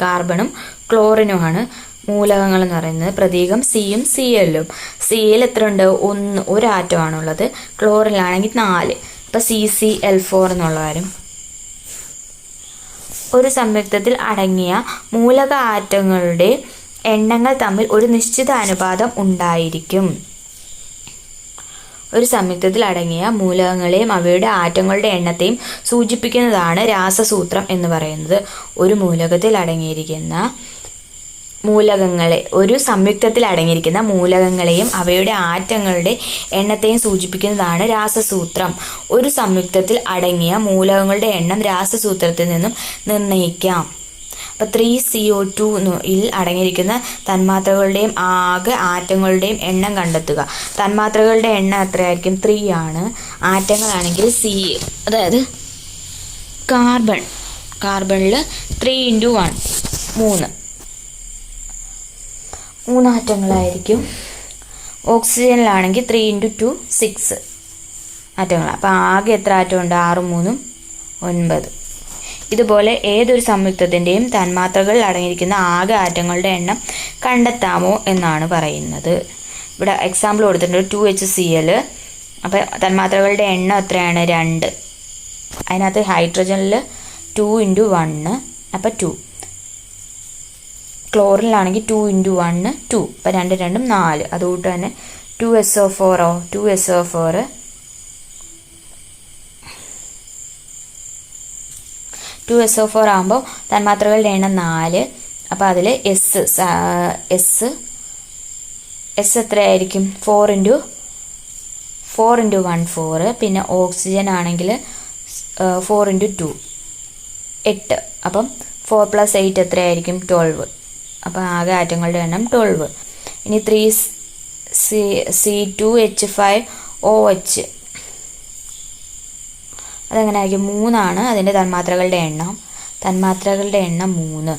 കാർബണും ക്ലോറിനുമാണ് മൂലകങ്ങൾ എന്ന് പറയുന്നത്. പ്രതീകം സിയും Cl-ഉം. Cl എത്ര ഉണ്ട്? 1, ഒരു ആറ്റമാണുള്ളത്. ക്ലോറിനിലാണെങ്കിൽ 4. അപ്പോൾ CCl4 എന്നുള്ള കാര്യം. ഒരു സംയുക്തത്തിൽ അടങ്ങിയ മൂലക ആറ്റങ്ങളുടെ എണ്ണങ്ങൾ തമ്മിൽ ഒരു നിശ്ചിത അനുപാതം ഉണ്ടായിരിക്കും. ഒരു സംയുക്തത്തിൽ അടങ്ങിയ മൂലകങ്ങളെയും അവയുടെ ആറ്റങ്ങളുടെ എണ്ണത്തെയും സൂചിപ്പിക്കുന്നതാണ് രാസസൂത്രം എന്ന് പറയുന്നത്. ഒരു സംയുക്തത്തിൽ അടങ്ങിയിരിക്കുന്ന മൂലകങ്ങളെയും അവയുടെ ആറ്റങ്ങളുടെ എണ്ണത്തെയും സൂചിപ്പിക്കുന്നതാണ് രാസസൂത്രം. ഒരു സംയുക്തത്തിൽ അടങ്ങിയ മൂലകങ്ങളുടെ എണ്ണം രാസസൂത്രത്തിൽ നിന്നും നിർണ്ണയിക്കാം. അപ്പോൾ 3CO2ൽ അടങ്ങിയിരിക്കുന്ന തന്മാത്രകളുടെയും ആകെ ആറ്റങ്ങളുടെയും എണ്ണം കണ്ടെത്തുക. തന്മാത്രകളുടെ എണ്ണം എത്രയായിരിക്കും? 3 ആണ്. ആറ്റങ്ങളാണെങ്കിൽ അതായത് കാർബണിൽ 3 × 1 3 ആറ്റങ്ങളായിരിക്കും. ഓക്സിജനിലാണെങ്കിൽ 3 × 2 6 ആറ്റങ്ങൾ. അപ്പോൾ ആകെ എത്ര ആറ്റമുണ്ട്? 6 × 3 9. ഇതുപോലെ ഏതൊരു സംയുക്തത്തിൻ്റെയും തന്മാത്രകളിൽ അടങ്ങിയിരിക്കുന്ന ആകെ ആറ്റങ്ങളുടെ എണ്ണം കണ്ടെത്താമോ എന്നാണ് പറയുന്നത്. ഇവിടെ എക്സാമ്പിൾ കൊടുത്തിട്ടുണ്ട് 2HCl. അപ്പോൾ തന്മാത്രകളുടെ എണ്ണം എത്രയാണ്? 2. അതിനകത്ത് ഹൈഡ്രജനിൽ 2 × 1, അപ്പോൾ 2. ക്ലോറിനിലാണെങ്കിൽ 2 × 1 2. അപ്പോൾ 2 2 4. അതുകൊണ്ട് തന്നെ 2SO4 2SO4 ആകുമ്പോൾ തന്മാത്രകളുടെ എണ്ണം 4. അപ്പോൾ അതിൽ S എത്രയായിരിക്കും? 4 × 1 4. പിന്നെ ഓക്സിജൻ ആണെങ്കിൽ 4 × 2 8. അപ്പം 4 + 8 എത്രയായിരിക്കും? 12. അപ്പോൾ ആകെ ആറ്റങ്ങളുടെ എണ്ണം 12. ഇനി 3C2H5OH അതെങ്ങനെ ആയിരിക്കും? 3 ആണ് അതിൻ്റെ തന്മാത്രകളുടെ എണ്ണം. 3.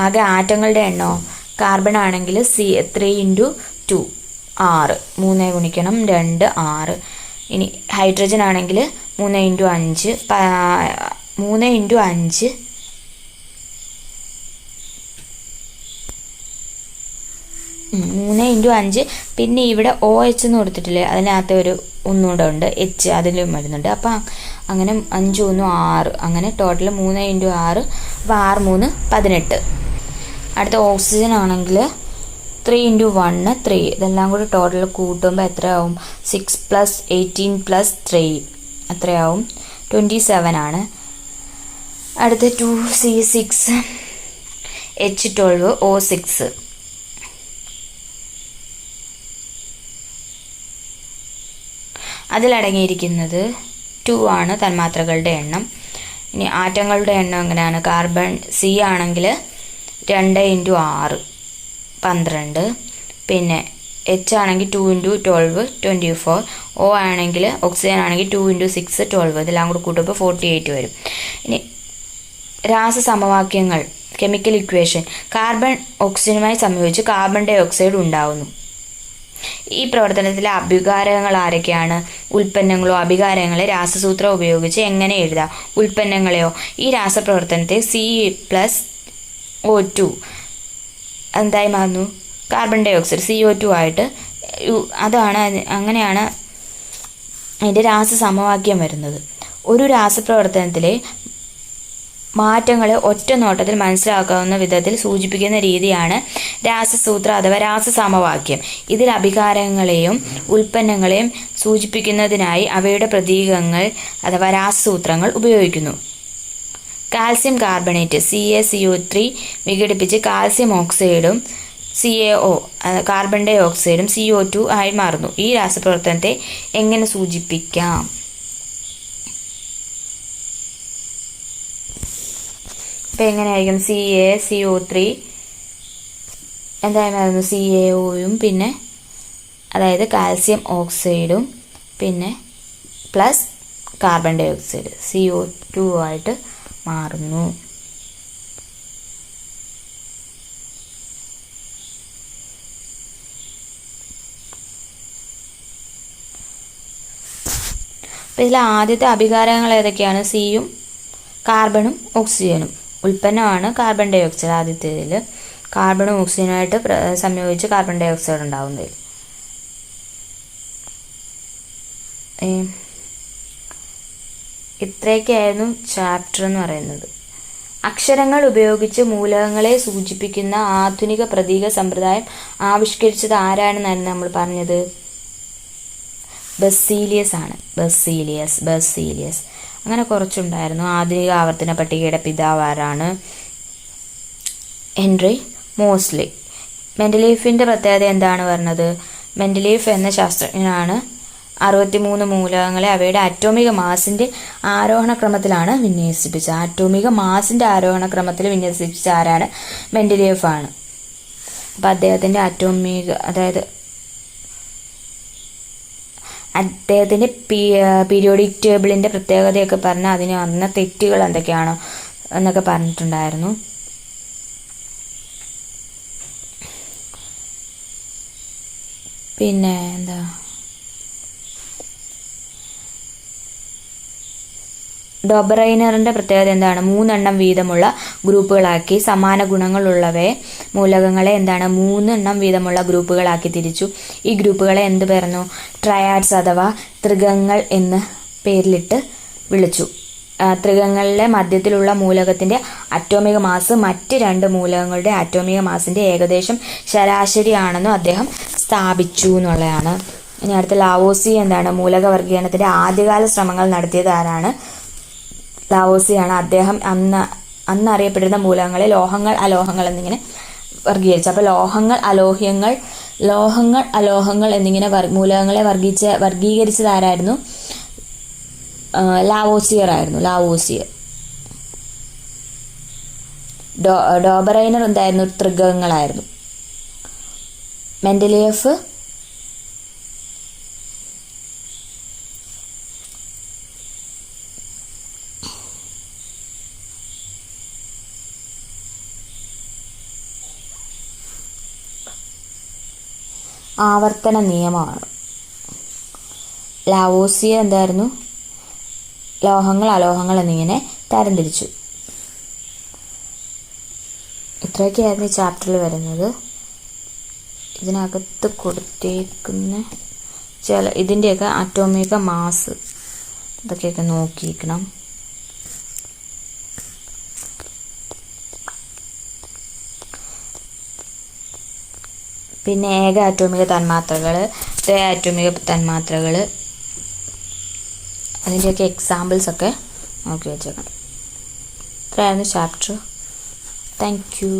ആകെ ആറ്റങ്ങളുടെ എണ്ണോ? കാർബൺ ആണെങ്കിൽ 3 × 2 6. 3 ഗുണിക്കണം 2 6. ഇനി ഹൈഡ്രജൻ ആണെങ്കിൽ 3 × 5 3 × 5 3 × 5. പിന്നെ ഇവിടെ OH എന്ന് കൊടുത്തിട്ടില്ലേ, അതിനകത്ത് ഒരു ഒന്നുകൂടെ ഉണ്ട്, H അതിലും വരുന്നുണ്ട്. അപ്പം അങ്ങനെ 5 1 6. അങ്ങനെ ടോട്ടൽ 3 × 6. അപ്പോൾ 6 3 18. അടുത്ത ഓക്സിജൻ ആണെങ്കിൽ 3 × 1 3. ഇതെല്ലാം കൂടി ടോട്ടൽ കൂട്ടുമ്പോൾ എത്രയാവും? 6 + 18 + 3 എത്രയാവും? 27 ആണ്. അടുത്ത 2C6H12O6. അതിലടങ്ങിയിരിക്കുന്നത് 2 ആണ് തന്മാത്രകളുടെ എണ്ണം. ഇനി ആറ്റങ്ങളുടെ എണ്ണം എങ്ങനെയാണ്? കാർബൺ C ആണെങ്കിൽ 2 × 6 12. പിന്നെ H ആണെങ്കിൽ 2 × 12 24. O ആണെങ്കിൽ ഓക്സിജൻ ആണെങ്കിൽ 2 × 6 12. ഇതെല്ലാം കൂടി കൂട്ടുമ്പോൾ 48 വരും. ഇനി രാസസമവാക്യങ്ങൾ, കെമിക്കൽ ഇക്വേഷൻ. കാർബൺ ഓക്സിജനുമായി സംയോജിച്ച് കാർബൺ ഡൈ ഓക്സൈഡ് ഉണ്ടാവുന്നു. ഈ പ്രവർത്തനത്തിലെ അഭികാരങ്ങൾ ആരൊക്കെയാണ്? ഉൽപ്പന്നങ്ങളോ അഭികാരങ്ങളെ രാസസൂത്രം ഉപയോഗിച്ച് എങ്ങനെ എഴുതാം? ഉൽപ്പന്നങ്ങളെയോ? ഈ രാസപ്രവർത്തനത്തെ C+O2 എന്തായി മാറുന്നു? കാർബൺ ഡൈ ഓക്സൈഡ് CO2 ആയിട്ട്. അങ്ങനെയാണ് അതിൻ്റെ രാസസമവാക്യം വരുന്നത്. ഒരു രാസപ്രവർത്തനത്തിലെ മാറ്റങ്ങളെ ഒറ്റ നോട്ടത്തിൽ മനസ്സിലാക്കാവുന്ന വിധത്തിൽ സൂചിപ്പിക്കുന്ന രീതിയാണ് രാസസൂത്രം അഥവാ രാസസമവാക്യം. ഇതിൽ അഭികാരങ്ങളെയും ഉൽപ്പന്നങ്ങളെയും സൂചിപ്പിക്കുന്നതിനായി അവയുടെ പ്രതീകങ്ങൾ അഥവാ രാസസൂത്രങ്ങൾ ഉപയോഗിക്കുന്നു. കാൽസ്യം കാർബണേറ്റ് CaCO3 വിഘടിപ്പിച്ച് കാൽസ്യം ഓക്സൈഡും CaO കാർബൺ ഡൈ ഓക്സൈഡും CO2 ആയി മാറുന്നു. ഈ രാസപ്രവർത്തനത്തെ എങ്ങനെ സൂചിപ്പിക്കാം? അപ്പം എങ്ങനെയായിരിക്കും? CaCO3 എന്തായി മാറുന്നു? CaOയും പിന്നെ അതായത് കാൽസ്യം ഓക്സൈഡും പിന്നെ plus carbon dye oxide CO2 ആയിട്ട് മാറുന്നു. അപ്പം ഇതിൽ ആദ്യത്തെ അഭികാരങ്ങൾ ഏതൊക്കെയാണ്? സിയും കാർബണും ഓക്സിജനും. ഉൽപ്പന്നമാണ് കാർബൺ ഡൈ ഓക്സൈഡ്. ആദ്യത്തേതിൽ കാർബണും ഓക്സിജനുമായിട്ട് സംയോജിച്ച് കാർബൺ ഡൈ ഓക്സൈഡ് ഉണ്ടാകുന്നതിൽ. ഇത്രയൊക്കെയായിരുന്നു ചാപ്റ്റർ എന്ന് പറയുന്നത്. അക്ഷരങ്ങൾ ഉപയോഗിച്ച് മൂലകങ്ങളെ സൂചിപ്പിക്കുന്ന ആധുനിക പ്രതീക സമ്പ്രദായം ആവിഷ്കരിച്ചത് ആരാണെന്നായിരുന്നു നമ്മൾ പറഞ്ഞത്? ബസീലിയസ് ആണ്. ബസീലിയസ് അങ്ങനെ കുറച്ചുണ്ടായിരുന്നു. ആധുനിക ആവർത്തന പട്ടികയുടെ പിതാവ് ആരാണ്? Henry Moseley. മെൻഡലീഫിൻ്റെ പ്രത്യേകത എന്താണ് പറഞ്ഞത്? മെൻഡലീഫ് എന്ന ശാസ്ത്രജ്ഞനാണ് 63 മൂലകങ്ങളെ അവയുടെ അറ്റോമിക മാസിൻ്റെ ആരോഹണ ക്രമത്തിലാണ് വിന്യസിപ്പിച്ചത്. ആറ്റോമിക മാസിൻ്റെ ആരോഹണ ക്രമത്തിൽ വിന്യസിപ്പിച്ച ആരാണ്? മെൻഡലീഫ് ആണ്. അപ്പം അദ്ദേഹത്തിൻ്റെ അദ്ദേഹത്തിൻ്റെ പീരിയോഡിക് ടേബിളിൻ്റെ പ്രത്യേകതയൊക്കെ പറഞ്ഞാൽ അതിന് വന്ന തെറ്റുകൾ എന്തൊക്കെയാണോ എന്നൊക്കെ പറഞ്ഞിട്ടുണ്ടായിരുന്നു. പിന്നെ എന്താ ഡോബറൈനറിൻ്റെ പ്രത്യേകത എന്താണ്? 3 എണ്ണം വീതമുള്ള ഗ്രൂപ്പുകളാക്കി സമാന ഗുണങ്ങളുള്ളവയെ മൂലകങ്ങളെ എന്താണ് 3 എണ്ണം വീതമുള്ള ഗ്രൂപ്പുകളാക്കി തിരിച്ചു. ഈ ഗ്രൂപ്പുകളെ എന്ത് പറഞ്ഞു? ട്രയാഡ്സ് അഥവാ ത്രികങ്ങൾ എന്ന് പേരിലിട്ട് വിളിച്ചു. ത്രികങ്ങളിലെ മധ്യത്തിലുള്ള മൂലകത്തിൻ്റെ അറ്റോമിക മാസ് മറ്റ് 2 മൂലകങ്ങളുടെ അറ്റോമിക മാസിൻ്റെ ഏകദേശം ശരാശരിയാണെന്നും അദ്ദേഹം സ്ഥാപിച്ചു എന്നുള്ളതാണ്. ഇനി അടുത്ത ലാവോസി എന്താണ്? മൂലക വർഗീകരണത്തിൻ്റെ ആദ്യകാല ശ്രമങ്ങൾ നടത്തിയത് ആരാണ്? ലാവോസിയാണ്. അദ്ദേഹം അന്ന് അറിയപ്പെട്ടിരുന്ന മൂലകങ്ങളെ ലോഹങ്ങൾ അലോഹങ്ങൾ എന്നിങ്ങനെ വർഗീകരിച്ചു. അപ്പോൾ ലോഹങ്ങൾ അലോഹങ്ങൾ എന്നിങ്ങനെ മൂലകങ്ങളെ വർഗീകരിച്ചത് ആരായിരുന്നു? ലാവോസിയർ ആയിരുന്നു. ഡോബറൈനർ എന്തായിരുന്നു? ത്രികങ്ങളായിരുന്നു. മെൻഡലീഫ് ആവർത്തന നിയമമാണ്. ലാവോസിയർ എന്തായിരുന്നു? ലോഹങ്ങൾ അലോഹങ്ങൾ എന്നിങ്ങനെ തരംതിരിച്ചു. ഇത്രയൊക്കെയായിരുന്നു ഈ ചാപ്റ്ററിൽ വരുന്നത്. ഇതിനകത്ത് കൊടുത്തേക്കുന്ന ഇതിൻ്റെയൊക്കെ അറ്റോമിക മാസ് ഇതൊക്കെയൊക്കെ നോക്കിയിരിക്കണം. പിന്നെ ഏക ആറ്റോമിക തന്മാത്രകൾ, ആറ്റോമിക തന്മാത്രകൾ, അതിൻ്റെയൊക്കെ എക്സാമ്പിൾസ് ഒക്കെ നോക്കി വെച്ചേക്കണം. ഇത്രയായിരുന്നു ചാപ്റ്റർ. Thank you.